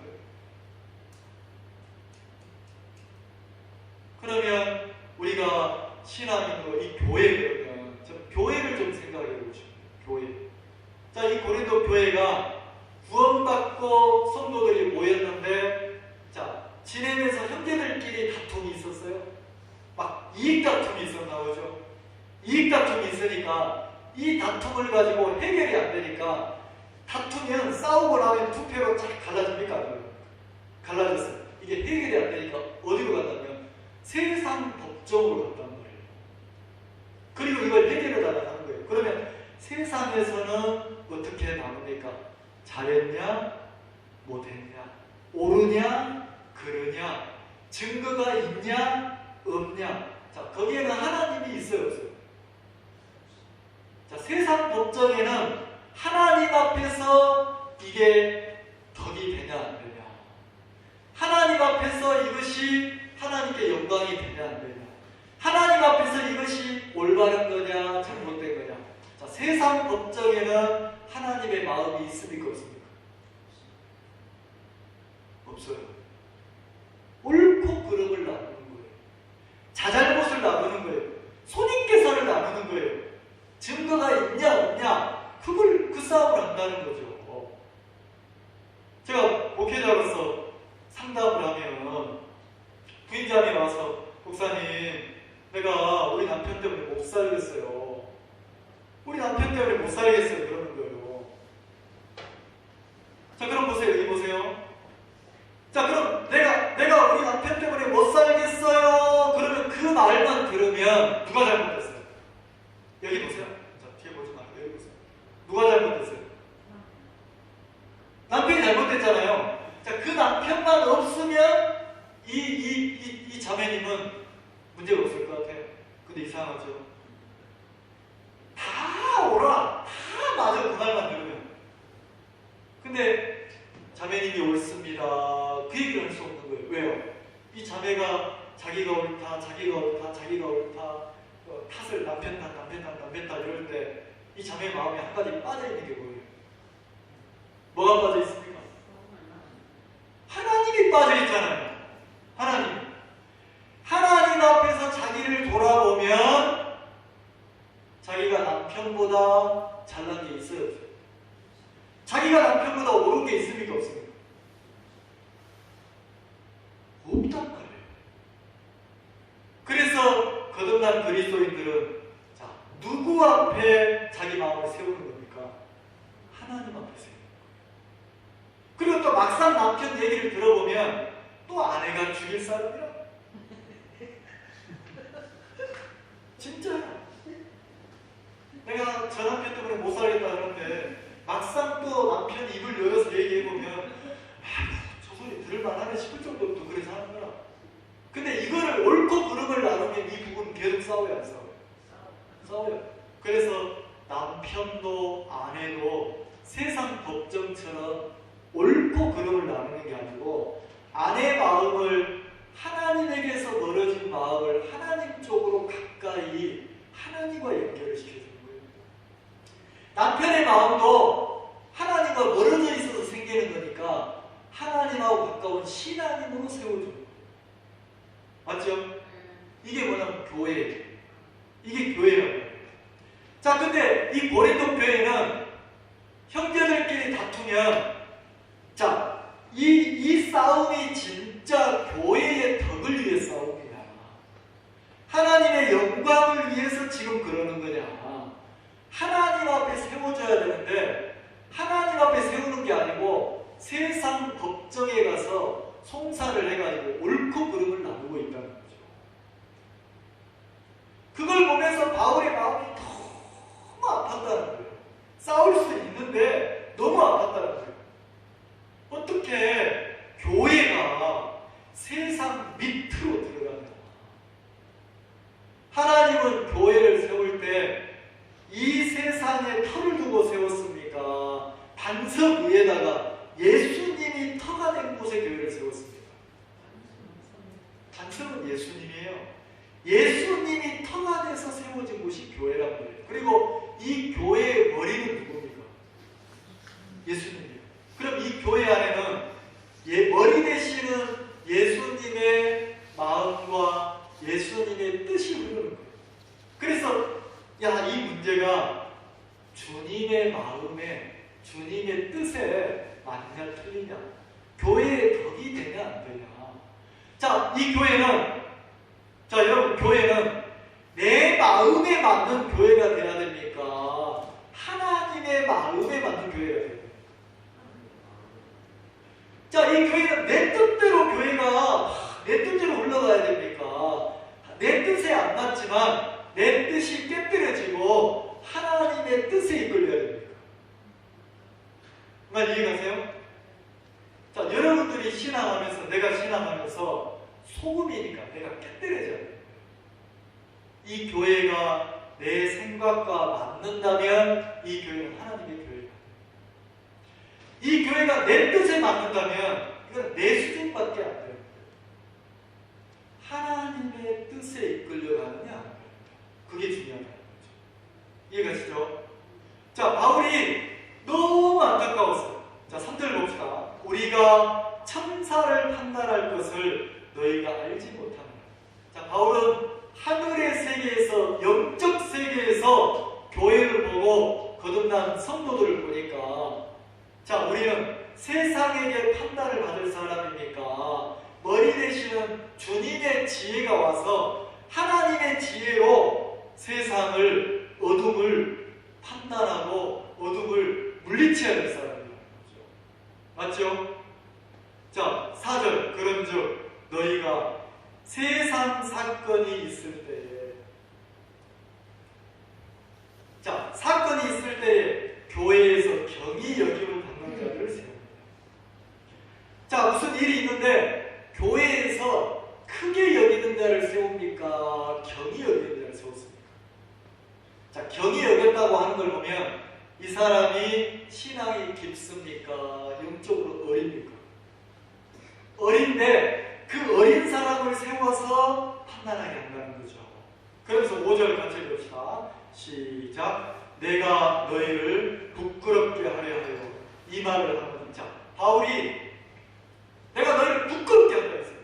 그러면 우리가 신앙인으로 이 교회, 그러면 교회를 좀 생각해 보고 싶어요. 교회. 자, 이 고린도 교회가 구원받고 성도들이 모였는데, 자, 지내면서 형제들끼리 다툼이 있었어요. 막 이익 다툼이 있었나 보죠. 이익 다툼이 있으니까 이 다툼을 가지고 해결이 안 되니까, 다투면 싸우고 나면 두 패로 쫙 갈라집니까? 갈라졌어요. 이게 해결이 안 되니까 어디로 간다면 세상 법정으로 간단 말이에요. 그리고 이걸 해결을 하는 거예요. 그러면 세상에서는 어떻게 나눕니까? 잘했냐? 못했냐? 옳으냐? 그르냐? 증거가 있냐? 없냐? 자, 거기에는 하나님이 있어요, 없어요? 자, 세상 법정에는 하나님 앞에서 이게 덕이 되냐 안 되냐, 하나님 앞에서 이것이 하나님께 영광이 되냐 안 되냐, 하나님 앞에서 이것이 올바른 거냐 잘못된 거냐. 자, 세상 법정에는 하나님의 마음이 있습니까 없습니까? 없어요. 옳고 그름을 나누는 거예요. 자잘못을 나누는 거예요. 손익계산을 나누는 거예요. 증거가 있냐 없냐, 그걸 그 싸움을 한다는 거죠. 제가 목회자로서 상담을 하면 부인장이 와서, 목사님, 내가 우리 남편 때문에 못 살겠어요. 우리 남편 때문에 못 살겠어요. 그러는 거예요. 자, 그럼 보세요. 여기 보세요. 자, 그럼 내가 우리 남편 때문에 못 살겠어요. 그러면 그 말만 들으면 누가 잘못했어요? 여기 보세요. 자, 뒤에 보지 말고 여기 보세요. 누가 잘못했어요? 남편이 잘못했잖아요. 자, 그 남편만 없으면 이 자매님은 문제가 없을 것 같아요. 근데 이상하죠. 다 옳아, 다 맞아, 그 말만 들으면. 근데 자매님이 옳습니다, 그 얘기를 할 수 없는 거예요. 왜요? 이 자매가 자기가 옳다, 탓을 남편 탓 이럴 때 이 자매의 마음에 한 가지 빠져있는 게 뭐예요? 뭐가 빠져있습니까? 하나님이 빠져있잖아요. 하나님 앞에서 자기를 돌아보면 자기가 남편보다 잘난 게 있어요, 없어요? 자기가 남편보다 옳은 게 있습니까 없습니까? 없단 말이에요. 그래서 거듭난 그리스도인들은, 자, 누구 앞에 자기 마음을 세우는 겁니까? 하나님 앞에 세우는 거예요. 그리고 또 막상 남편 얘기를 들어보면 또 아내가 죽일 사람이라. 진짜 내가 저 남편 때문에 못 살겠다 그러는데 막상 또 남편이 입을 열어서 얘기해보면 저 소리 들을만하네 싶을 정도로 또 그래서 하는 거야. 근데 이거를 옳고 그름을 나누면 이 부분은 계속 싸워요, 안 싸워요? 싸워요. 그래서 남편도 아내도 세상 법정처럼 옳고 그름을 나누는 게 아니고, 아내 마음을, 하나님에게서 멀어진 마음을 하나님 쪽으로 가까이 하나님과 연결을 시켜주는 거예요. 남편의 마음도 하나님과 멀어져 있어서 생기는 거니까 하나님하고 가까운 신하님으로 세워주는 거예요. 맞죠? 이게 뭐냐면 교회예요. 이게 교회라고 해요. 자, 근데 이 고린도 교회는 형제들끼리 다투면, 자, 이 싸움이 진짜 교회의 덕을 위해 싸움이냐, 하나님의 영광을 위해서 지금 그러는 거냐, 하나님 앞에 세워져야 되는데 하나님 앞에 세우는 게 아니고 세상 법정에 가서 송사를 해가지고 옳고 그름을 나누고 있다는 거죠. 그걸 보면서 바울의 마음이 너무 아팠다는 거예요. 싸울 수 있는데 너무 아팠다는 거예요. 어떻게 교회가 세상 밑으로 들어가냐. 하나님은 교회를 세울 때 이 세상에 터를 두고 세웠습니까? 반석 위에다가 예수님이 터가 된 곳에 교회를 세웠습니다. 반석은 예수님이에요. 예수님이 터 안에서 세워진 곳이 교회란 말이에요. 그리고 이 교회의 머리는 누굽니까? 예수님이에요. 그럼 이 교회 안에는 머리 되시는 예수님의 마음과 예수님의 뜻이 흐르는 거예요. 그래서 이 문제가 주님의 마음에 주님의 뜻에 맞냐 틀리냐, 교회의 덕이 되냐 안 되냐. 이 교회는, 여러분, 교회는 내 마음에 맞는 교회가 돼야 됩니까? 하나님의 마음에 맞는 교회가 돼야 됩니까? 이 교회는 내 뜻대로 교회가 내 뜻대로 흘러가야 됩니까? 내 뜻에 안 맞지만 내 뜻이 깨뜨려지고 하나님의 뜻에 이끌려야 됩니까? 정말 이해가세요? 여러분들이 신앙하면서, 내가 신앙하면서 소금이니까 내가 깨뜨려져야 돼요. 이 교회가 내 생각과 맞는다면 이 교회는 하나님의 교회다. 이 교회가 내 뜻에 맞는다면 이건 내 수준밖에 안 돼요. 하나님의 뜻에 이끌려가느냐, 그게 중요하다는 거죠. 이해가시죠? 바울이 너무 안타까웠어요. 3절 봅시다. 우리가 천사를 판단할 것을 너희가 알지 못하느냐. 바울은 하늘의 세계에서, 영적 세계에서 교회를 보고 거듭난 성도들을 보니까, 우리는 세상에게 판단을 받을 사람입니까? 머리 되시는 주님의 지혜가 와서 하나님의 지혜로 세상을, 어둠을 판단하고 어둠을 물리쳐야 될 사람이라는 거죠. 맞죠? 4절, 그런즉 너희가 세상 사건이 있을 때에, 사건이 있을 때에 교회에서 경히 여김을 받는 자들을 세웁니다. 무슨 일이 있는데 교회에서 크게 여기는 자를 세웁니까? 경히 여기는 자를 세웠습니까? 경히 여겼다고 하는 걸 보면 이 사람이 신앙이 깊습니까? 영적으로 어립니까? 어린데 그 어린 사람을 세워서 판단하게 한다는 거죠. 그래서 5절 같이 읽읍시다. 시작. 내가 너희를 부끄럽게 하려 하여 이 말을 하는. 바울이 내가 너희를 부끄럽게 한다 했어요.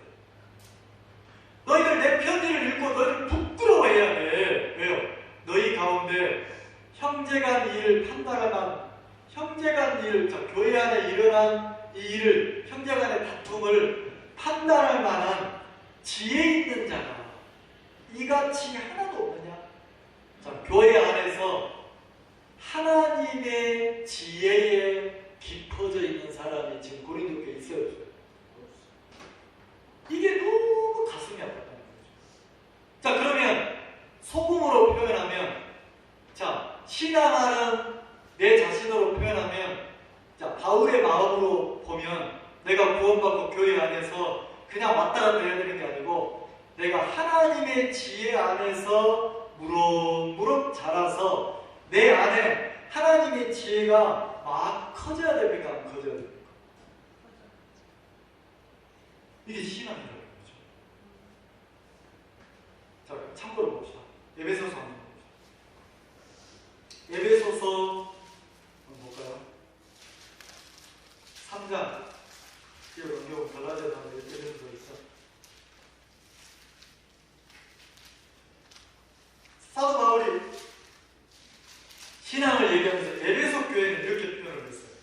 너희들 내 편지를 읽고 너희를 부끄러워해야 돼. 왜요? 너희 가운데 형제간 일을 판단할 만한, 형제간 일, 교회 안에 일어난 이 일을, 형제간의 다툼을 판단할 만한 지혜 있는 자가 이같이 하나도 없느냐? 교회 안에서 하나님의 지혜에 깊어져 있는 사람이 지금 고린도 교회에 있어요, 없어요? 이게 너무 가슴이 아팠다는 거죠. 그러면 소금으로 표현하면, 신앙하는 내 자신으로 표현하면, 바울의 마음으로 보면 내가 구원받고 교회 안에서 그냥 왔다 갔다 해야 되는 게 아니고 내가 하나님의 지혜 안에서 무럭무럭 자라서 내 안에 하나님의 지혜가 막 커져야 됩니까? 안 커져야 됩니까? 이게 신앙이라는 거죠. 참고로 봅시다. 에베소서 한번 봅시다. 에베소서 볼까요? 3장. 뒤로 넘겨보면 갈라디아서 에베소서 있어. 사도 바울이 신앙을 얘기하면서 에베소 교회는 이렇게 표현을 했어요.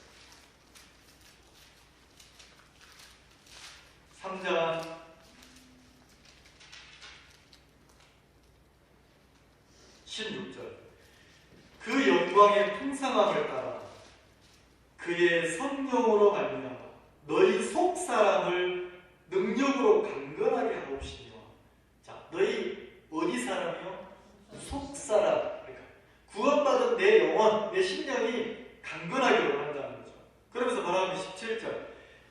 3장 16절. 그 영광의 풍성함을 따라 그의 성령으로 말미암아 너희 속사람을 능력으로 강건하게 하옵시며. 너희 어디 사람이요? 속사람. 그러니까 구원받은 내 영혼, 내 심령이 강건하기를 원한다는 거죠. 그러면서 뭐라고 하면 17절.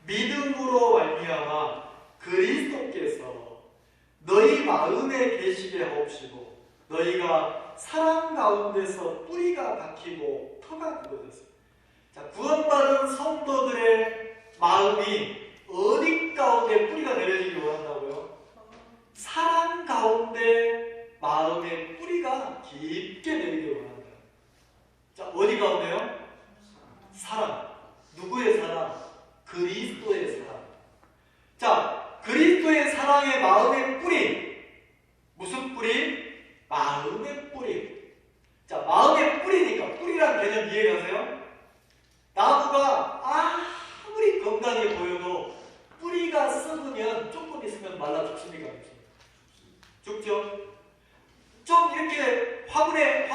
믿음으로 말미암아 그리스도께서 너희 마음에 계시게 하옵시고 너희가 사랑 가운데서 뿌리가 박히고 터가 굳어졌어요. 구원받은 성도들의 마음이 어디 가운데 뿌리가 내려지길 원한다고요? 사람의 마음의 뿌리. 무슨 뿌리? 마음의 뿌리. 자, 마음의 뿌리니까, 뿌리란 개념 이해가세요? 나무가 아무리 건강해 보여도 뿌리가 썩으면 조금 있으면 말라 죽습니까? 죽죠? 좀 이렇게 화분에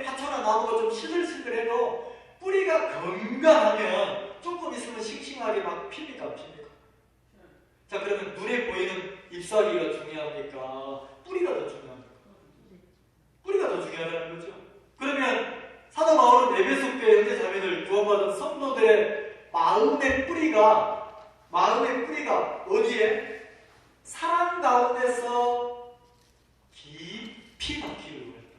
화초나 나무가 좀 시들시들해도 뿌리가 건강하면 조금 있으면 싱싱하게 막 핍니까? 안 핍니까? 자, 그러면 눈에 보이는 잎사귀가 중요합니까? 뿌리가 더 중요합니까? 뿌리가 더 중요하다는 거죠. 그러면 사도 바울은 에베소 교회 형제자매들 구원받은 성도들의 마음의 뿌리가 어디에? 사랑 가운데서 깊이 박히기를 원했다.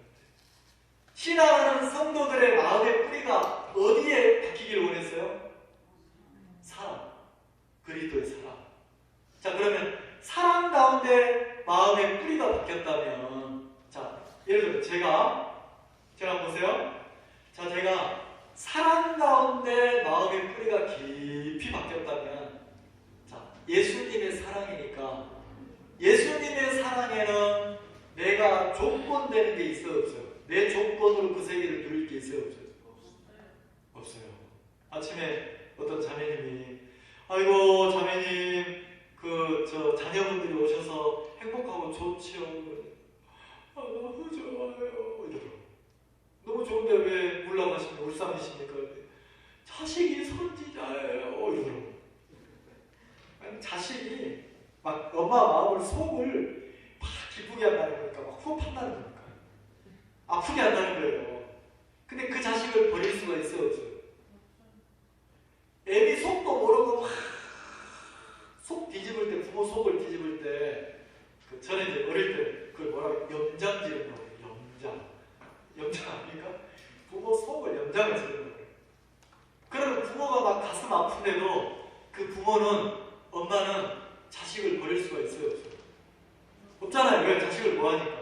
신앙하는 성도들의 마음의 뿌리가 어디에 박히기를 원했어요? 사랑, 그리스도의 사랑. 자, 그러면 사랑 가운데 마음의 뿌리가 박혔다면, 자, 예를 들어 제가 보세요. 자, 제가 사랑 가운데 마음의 뿌리가 깊이 박혔다면, 자, 예수님의 사랑이니까 예수님의 사랑에는 내가 조건되는 게 있어요, 없어요? 내 조건으로 그 세계를 누릴 게 있어요, 없어요? 없어요. 아침에 어떤 자매님이, 아이고 자매님, 저 자녀분들이 오셔서 행복하고 좋지요. 너무 좋아요. 이러더라고요. 너무 좋은데 왜 울라가시면 울상이십니까? 자식이 선지자예요. 이러더라고요. 자식이 막 엄마 마음을 속을 막 기쁘게 한다는 거니까 막 호흡한다는 거니까 아프게 한다는 거예요. 근데 그 자식을 버릴 수가 있어요, 없어요? 애비 속도 모르고 막 속 뒤집을 때, 부모 속을 뒤집을 때, 전에 이제 어릴 때 그걸 뭐라고 염장 지른다고 해요. 염장 아닙니까? 부모 속을 염장을 지른다고 해요. 그러면 부모가 막 가슴 아픈데도 그 부모는, 엄마는 자식을 버릴 수가 있어요, 없어요? 없잖아요. 왜? 자식을 뭐하니까?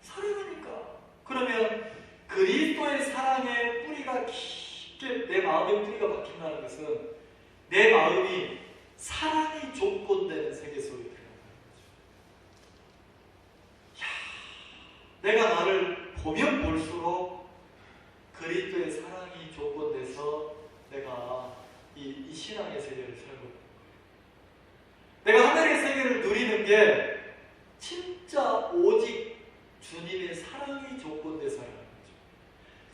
사랑하니까. 그러면 그리스도의 사랑의 뿌리가 깊게 내 마음의 뿌리가 박힌다는 것은 내 마음이 사랑이 조건되는 세계 속에 들어간다는 거죠. 내가 나를 보면 볼수록 그리스도의 사랑이 조건돼서 내가 이 신앙의 세계를 살고 있다. 내가 하늘의 세계를 누리는 게 진짜 오직 주님의 사랑이 조건돼서라는 거죠.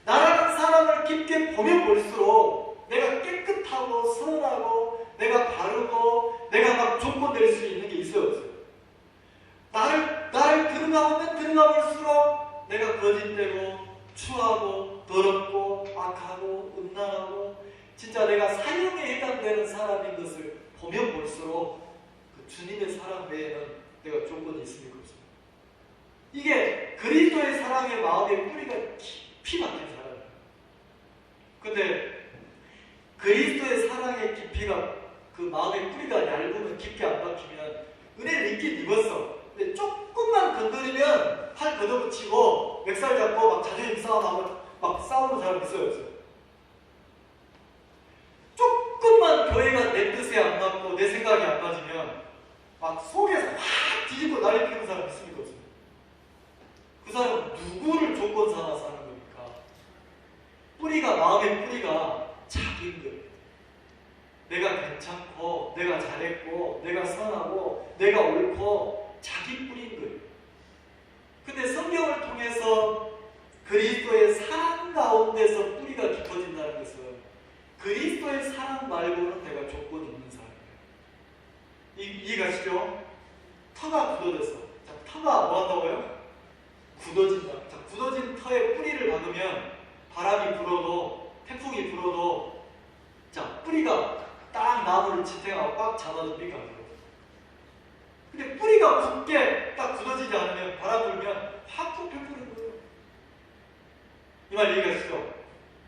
나라는 사람을 깊게 보면 볼수록 내가 깨끗하고 선하고 내가 바르고 내가 막 조건될 수 있는 게 있어요, 없어요? 나를 들어가면 들어가볼수록 내가 거짓되고 추하고 더럽고 악하고 음란하고 진짜 내가 사형에 해당되는 사람인 것을 보면 볼수록 그 주님의 사랑 외에는 내가 조건이 있습니까, 없습니까? 이게 그리스도의 사랑의 마음의 뿌리가 깊이 박힌 사람이에요. 근데 그리스도의 사랑의 깊이가, 그 마음의 뿌리가 얇으면 깊게 안 박히면 은혜를 입긴 입었어. 근데 조금만 건드리면 팔 걷어붙이고 멱살 잡고 막 자존심 싸움하고 막 싸우는 사람 있어요, 없어요? 조금만 교회가 내 뜻에 안 맞고 내 생각이 안 맞으면 막 속에서 확 뒤집고 난리 피는 사람 있습니까, 없습니까? 그 사람은 누구를 조건 삼아서 하는 겁니까? 뿌리가, 마음의 뿌리가 자기인 거예요. 내가 괜찮고 내가 잘했고 내가 선하고 내가 옳고 자기 뿌리인 거예요. 근데 성경을 통해서 그리스도의 사랑 가운데서 뿌리가 깊어진다는 것은 그리스도의 사랑 말고는 내가 조건이 있는 사람이에요. 이해가시죠? 터가 굳어져서, 자, 터가 뭐 한다고요? 굳어진다. 자, 굳어진 터에 뿌리를 박으면 바람이 불어도 태풍이 불어도 자, 뿌리가 딱 나무를 지탱하고 꽉 잡아줍니까? 근데 뿌리가 굳게 딱 굳어지지 않으면 바람 불면 확 펴푸는 거예요. 이 말 이해가시죠?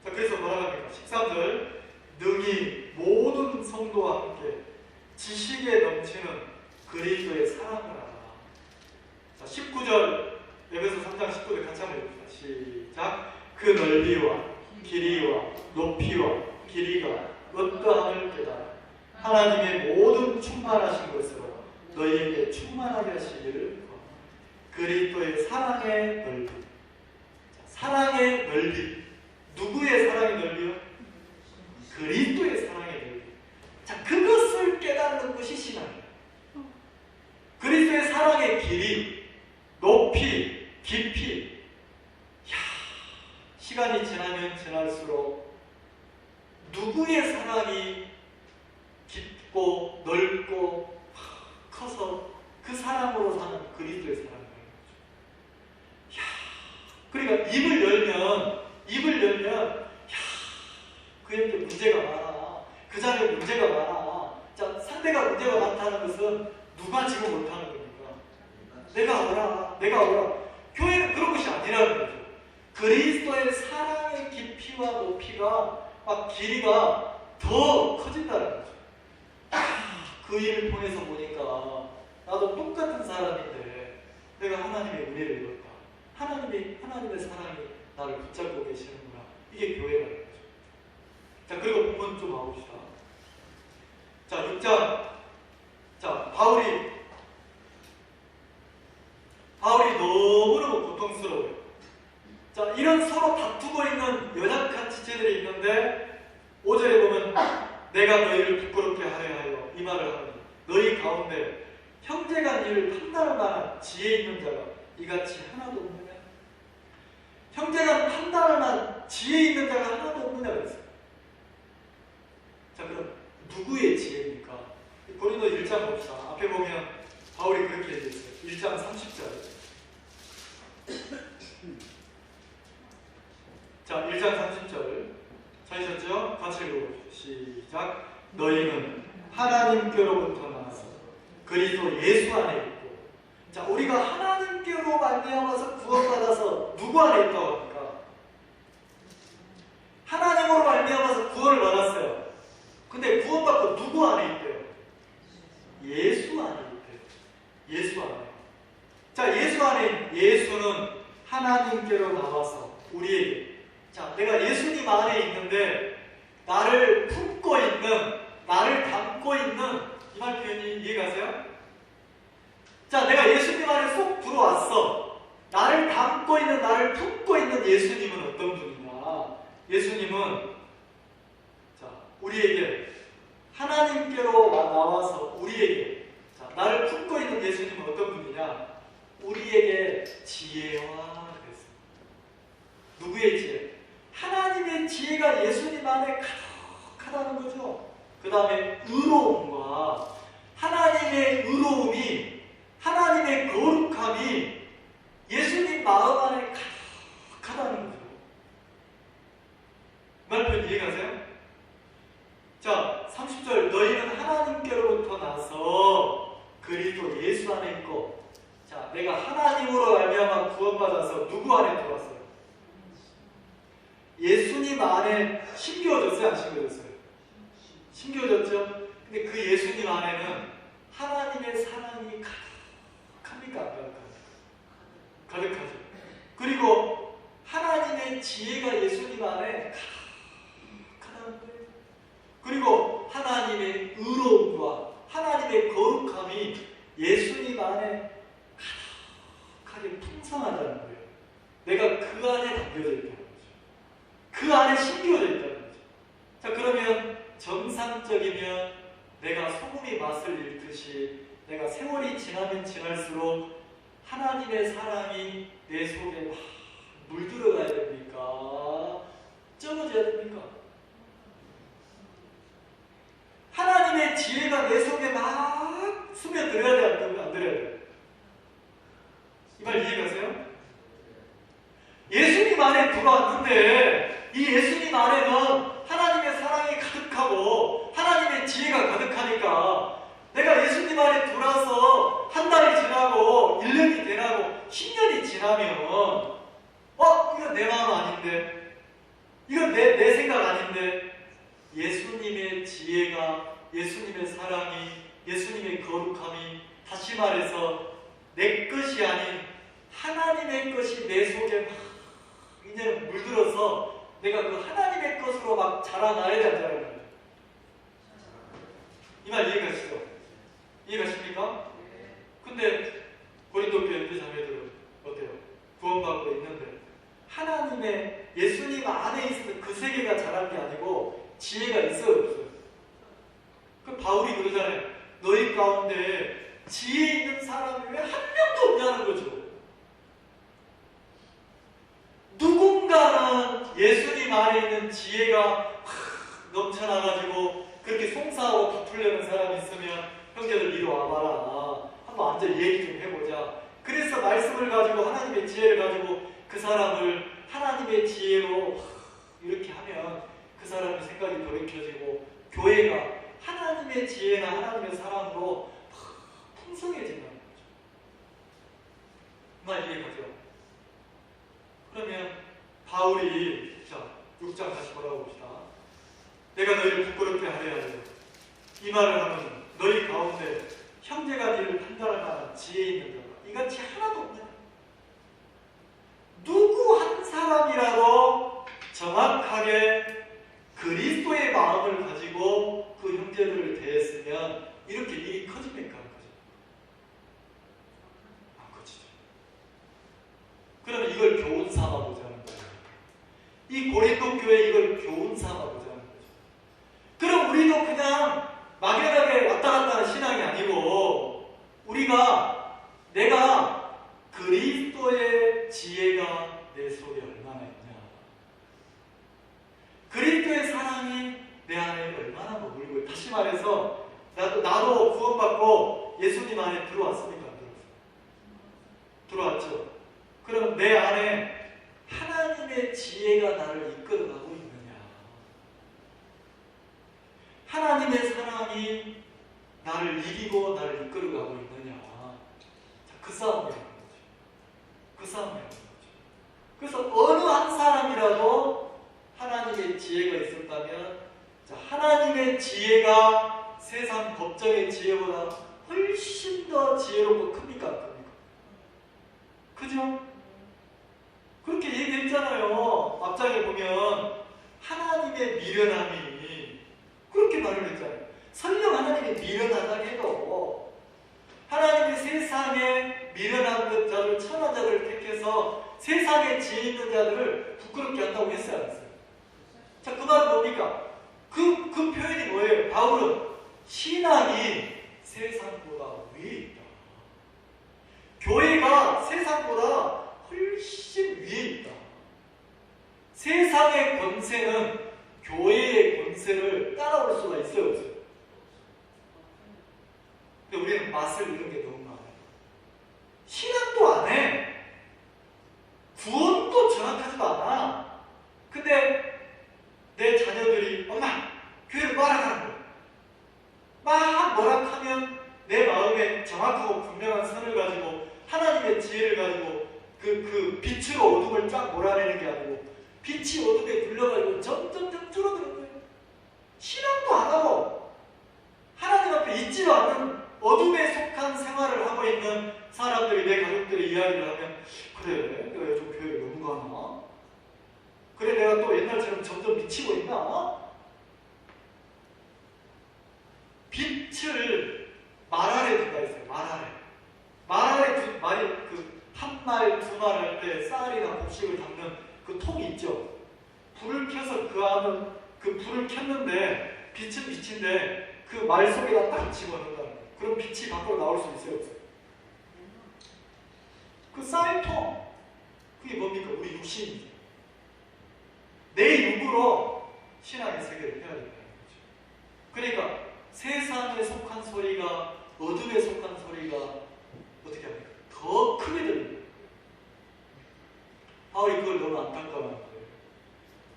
자, 그래서 뭐라고 합니까? 13절 능히 모든 성도와 함께 지식에 넘치는 그리스도의 사랑을 알아. 자, 19절 에베소 3장 19절 같이 한번 읽읍시다. 시작. 그 넓이와 길이와 높이와 길이가 어떠함을 깨달아 하나님의 모든 충만하신 것으로 너희에게 충만하게 하시기를 구합니다. 그리스도의 사랑의 넓이. 사랑의 넓이. 누구의 사랑의 넓이요? 그리스도의 사랑의 넓이. 자, 그것을 깨닫는 것이 신앙이에요. 그리스도의 사랑의 길이, 높이, 깊이. 야, 시간이 지나면 지날수록 누구의 사랑이 깊고 넓고 커서 그 사랑으로 사는 그리스도의 사랑을 거죠. 야, 그러니까 입을 열면 그 옆에 문제가 많아. 그 자리에 문제가 많아. 자, 상대가 문제가 많다는 것은 누가 지금 못하는 겁니까? 내가 오라. 교회는 그런 것이 아니라는 거죠. 그리스도의 사랑의 깊이와 높이가 막 길이가 더 커진다는 거죠. 그 일을 통해서 보니까 나도 똑같은 사람인데 내가 하나님의 은혜를 입었다. 하나님의 사랑이 나를 붙잡고 계시는구나. 이게 교회라는 거죠. 자, 그리고 본문 좀 봐봅시다. 자, 6장. 자, 바울이 너무너무 고통스러워요. 자, 이런 서로 다투고 있는 연약한 지체들이 있는데 5절에 보면 내가 너희를 부끄럽게 하려 하여 이 말을 하니 너희 가운데 형제간 일을 판단할 만한 지혜 있는 자가 이같이 하나도 없느냐? 형제간 판단할 만한 지혜 있는 자가 하나도 없느냐 그랬어요. 자, 그럼 누구의 지혜입니까? 고린도 1장 봅시다. 앞에 보면 바울이 그렇게 얘기했어요. 1장 30절. 자, 1장 30절 찾으셨죠? 같이 읽어봅시다. 시작. 너희는 하나님께로부터 나와서 그리스도 예수 안에 있고. 자, 우리가 하나님께로 말미암아서 구원받아서 누구 안에 있다고 합니까? 하나님으로 말미암아서 구원을 받았어요. 근데 구원받고 누구 안에 있대요? 예수 안에 있대요. 예수 안에. 자, 예수 안에 예수는 하나님께로 나와서 우리에게. 자, 내가 예수님 안에 있는데 나를 품고 있는, 나를 담고 있는 이 말 표현이 이해가세요? 자, 내가 예수님 안에 쏙 들어왔어. 나를 담고 있는, 나를 품고 있는 예수님은 어떤 분이냐? 예수님은 자, 우리에게 하나님께로 나와서 우리에게, 자, 나를 품고 있는 예수님은 어떤 분이냐? 우리에게 지혜와 그랬습니다. 누구의 지혜? 하나님의 지혜가 예수님 안에 가득하다는 거죠. 그 다음에 의로움과 하나님의 의로움이, 하나님의 거룩함이 예수님 마음 안에 가득하다는 거죠. 말편 이해가세요? 자, 30절 너희는 하나님께로부터 나서 그리스도 예수 안에 있고. 자, 내가 하나님으로 말미암아 구원받아서 누구 안에 들어왔어요? 예수님 안에 심겨졌어요? 안 심겨졌어요? 심겨졌죠? 근데 그 예수님 안에는 하나님의 사랑이 가득합니까? 안 가득합니까? 가득하죠. 그리고 하나님의 지혜가 예수님 안에 가득하다는 거예요. 그리고 하나님의 의로움과 하나님의 거룩함이 예수님 안에 가득하게 풍성하다는 거예요. 내가 그 안에 담겨져 있다는 거죠. 그 안에 심겨져 있다는 거죠. 자, 그러면 정상적이면 내가 소금이 맛을 잃듯이 내가 세월이 지나면 지날수록 하나님의 사랑이 내 속에 막 물들어가야 됩니까? 적어져야 됩니까? 하나님의 지혜가 내 속에 막 스며들어야 돼, 안 들어야 돼? 이 말 이해가세요? 예수님 안에 들어왔는데 이 예수님 안에는 하나님의 사랑이 가득하고 하나님의 지혜가 가득하니까 내가 예수님 안에 들어와서 한 달이 지나고 1년이 지나고 10년이 지나면 이건 내 마음 아닌데, 이건 내 생각 아닌데, 예수님의 지혜가, 예수님의 사랑이, 예수님의 거룩함이, 다시 말해서 내 것이 아닌 하나님의 것이 내 속에 막 이제는 물들어서 내가 그 하나님의 것으로 막 자라나야 된다는 거예요. 이 말 이해가시죠? 이해가십니까? 근데 고린도 교회 자매들은 어때요? 구원받고 있는데 하나님의 예수님 안에 있어서 그 세계가 자란 게 아니고 지혜가 있어요, 없어요? 그 바울이 그러잖아요. 너희 가운데 지혜 있는 사람이 왜 한 명도 없냐는 거죠. 누군가는 예수님 안에 있는 지혜가 넘쳐나가지고 그렇게 송사하고 다투려는 사람이 있으면 형제들 이리 와봐라. 한번 앉아 얘기 좀 해보자. 그래서 말씀을 가지고 하나님의 지혜를 가지고 그 사람을 하나님의 지혜로 이렇게 하면 그 사람의 생각이 돌이켜지고 교회가 하나님의 지혜나 하나님의 사랑으로 풍성해진다는 거죠. 그 말 이해가죠? 그러면 바울이 자 6장 다시 돌아봅시다. 내가 너희를 부끄럽게 하려 하여 이 말을 하면 너희 가운데 형제가 너희를 판단할 만한 지혜 있는 자가 이같이 하나도 없냐? 누구 한 사람이라도 정확하게 그리스도의 마음을 가지고 그 형제들을 대했으면 이렇게 일이 커집니까? 안 커집니까? 안 커지죠. 그러면 이걸 교훈 삼아보자는 거예요. 이 고린도 교회 이걸 교훈 삼아보자는 거죠. 그럼 우리도 그냥 막연하게 왔다 갔다 하는 신앙이 아니고 내가 그리스도의 지혜가 내 속에 얼마나 있냐, 그리스도의 사랑이 내 안에 얼마나 머물고 있냐. 다시 말해서 나도 구원받고 예수님 안에 들어왔습니까? 안 들어왔어요? 들어왔죠? 그럼 내 안에 하나님의 지혜가 나를 이끌어가고 있느냐, 하나님의 사랑이 나를 이기고 나를 이끌어가고 있느냐. 자, 그 싸움이라는 거죠. 그 싸움이라는 거죠. 그래서 어느 한 사람이라도 하나님의 지혜가 있었다면, 자, 하나님의 지혜가 세상 법정의 지혜보다 훨씬 더 지혜롭고 큽니까? 안 큽니까? 그죠? 그렇게 얘기했잖아요. 앞장에 보면 하나님의 미련함이 그렇게 말을 했잖아요. 설령 하나님이 미련하다 해도 하나님이 세상에 미련한 자들, 천한 자들을 택해서 세상에 지혜 있는 자들을 부끄럽게 한다고 했어요, 안 했어요? 자, 그 말은 뭡니까? 그 표현이 뭐예요? 바울은 신앙이 세상보다 위에 있다. 교회가 세상보다 훨씬 위에 있다. 세상의 권세는 교회의 권세를 따라올 수가 있어요, 없어요? 근데 우리는 맛을 이런 게 너무 많아요. 신앙도 안 해. 구원도 정확하지도 않아. 근데 내 자녀들이 엄마 교회를 뭐라하는 거야. 막 뭐라 하면 내 마음에 정확하고 분명한 선을 가지고 하나님의 지혜를 가지고 그 빛으로 어둠을 쫙 몰아내는 게 아니고 빛이 어둠에 불려가지고 점점점 줄어드는 거예요. 신앙도 안 하고 하나님 앞에 있지도 않은 어둠에 속한 생활을 하고 있는 사람들이 내 가족들의 이야기를 하면 그래 내가 요즘 교회를 너무 가나? 그래 내가 또 옛날처럼 점점 미치고 있나? 빛을 말 아래 둔다 했어요. 말 아래 말이 한 말, 두 말 할 때 쌀이나 곡식을 담는 그 통이 있죠. 불을 켜서 그 안은 그 불을 켰는데 빛은 빛인데 그 말 속에다 딱 집어넣는다. 그럼 빛이 밖으로 나올 수 있어요, 없어요? 그 쌀통 그게 뭡니까? 우리 육신이죠. 내 육으로 신앙의 세계를 해야 된다는 거죠. 그러니까 세상에 속한 소리가 어둠에 속한 소리가 어떻게 합니까? 더 크게 들립니다. 바울이 그걸 너무 안타까워하는 거예요.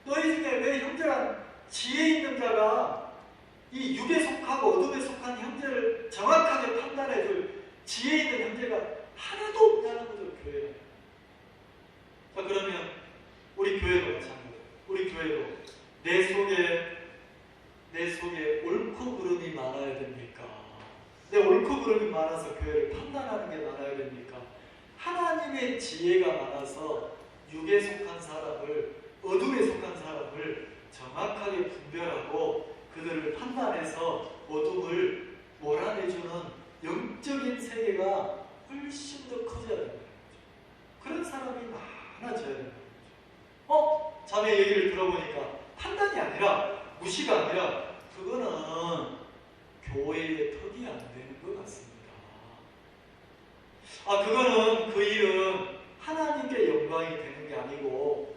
너희 중에 왜 형제란 지혜 있는 자가 이 육에 속하고 어둠에 속한 형제를 정확하게 판단해줄 지혜 있는 형제가 하나도 없냐는 거죠, 교회에. 자, 그러면 우리 교회도 마찬가지예요. 우리 교회도 내 속에 옳고 그름이 많아야 됩니까? 내 옳고 그름이 많아서 교회를 판단하는 게 많아야 됩니까? 하나님의 지혜가 많아서 육에 속한 사람을, 어둠에 속한 사람을 정확하게 분별하고 그들을 판단해서 어둠을 몰아내주는 영적인 세계가 훨씬 더 커져야 된다는 거죠. 그런 사람이 많아져야 된다는 거죠. 자매 얘기를 들어보니까 판단이 아니라 무시가 아니라 그거는 교회의 턱이 안 되는 것 같습니다. 그거는 그 일은 하나님께 영광이 되는 게 아니고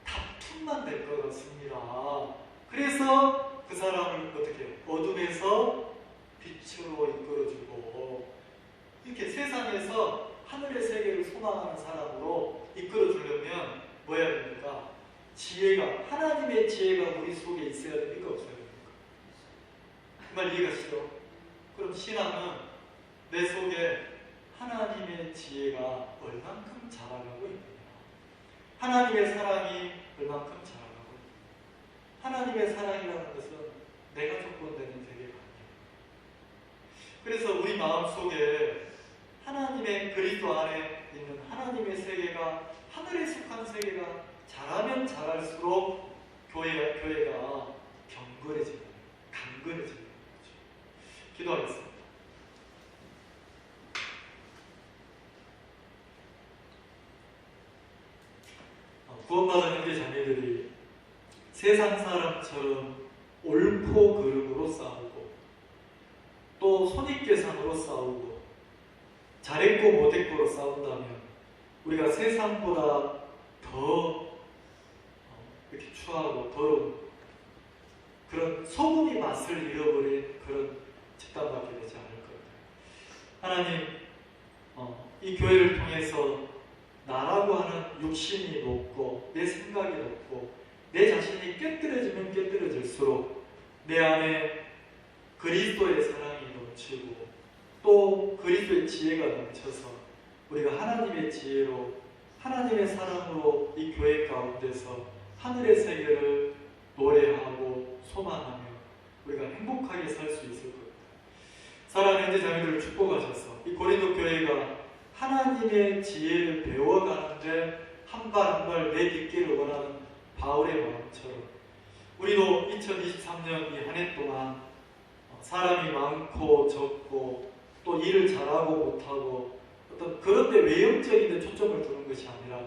다툼만 될 것 같습니다. 그래서 그 사람을 어떻게 해요? 어둠에서 빛으로 이끌어주고 이렇게 세상에서 하늘의 세계를 소망하는 사람으로 이끌어주려면 뭐 해야 됩니까? 지혜가, 하나님의 지혜가 우리 속에 있어야 됩니까? 없어야 됩니까? 그 말 이해가시죠? 그럼 신앙은 내 속에 하나님의 지혜가 얼만큼 자라가고 있느냐, 하나님의 사랑이 얼만큼 자라가고 있느냐. 하나님의 사랑이라는 것은 내가 조건되는 세계가 아니에요. 그래서 우리 마음속에 하나님의 그리스도 안에 있는 하나님의 세계가, 하늘에 속한 세계가 자라면 자랄수록 교회가 경건해지는, 강건해지는 거죠. 기도하겠습니다. 구원받은 형제 자매들이 세상 사람처럼 옳고 그름으로 싸우고 또 손익계산으로 싸우고 잘했고 못했고로 싸운다면 우리가 세상보다 더 이렇게 추하고 더러운 그런 소금이 맛을 잃어버린 그런 집단밖에 되지 않을 겁니다. 하나님, 이 교회를 통해서 나라고 하는 욕심이 높고 내 생각이 높고 내 자신이 깨뜨려지면 깨뜨려질수록 내 안에 그리스도의 사랑이 넘치고 또 그리스도의 지혜가 넘쳐서 우리가 하나님의 지혜로, 하나님의 사랑으로 이 교회 가운데서 하늘의 세계를 노래하고 소망하며 우리가 행복하게 살 수 있을 겁니다. 사랑하는 형제 자매들을 축복하셔서 이 고린도 교회가 하나님의 지혜를 배워가는데 한 발 한 발 내딛기를 원하는 바울의 마음처럼 우리도 2023년 이 한 해 동안 사람이 많고 적고 또 일을 잘하고 못하고 어떤 그런데 외형적인 데 초점을 두는 것이 아니라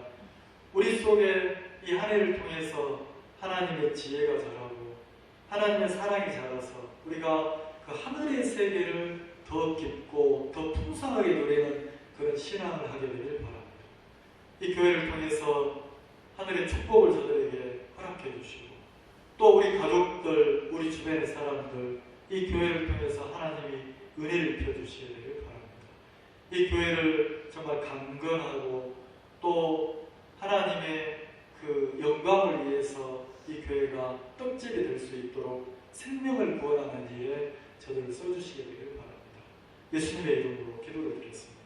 우리 속에 이 한 해를 통해서 하나님의 지혜가 자라고 하나님의 사랑이 자라서 우리가 그 하늘의 세계를 더 깊고 더 풍성하게 누리는 그런 신앙을 하게 되길 바랍니다. 이 교회를 통해서 하늘의 축복을 저들에게 허락해 주시고 또 우리 가족들, 우리 주변의 사람들 이 교회를 통해서 하나님이 은혜를 펴주시게 되길 바랍니다. 이 교회를 정말 강건하고 또 하나님의 그 영광을 위해서 이 교회가 떡집이 될 수 있도록 생명을 구원하는 일에 저들을 써주시게 되길 바랍니다. 예수님의 이름으로 기도를 드리겠습니다.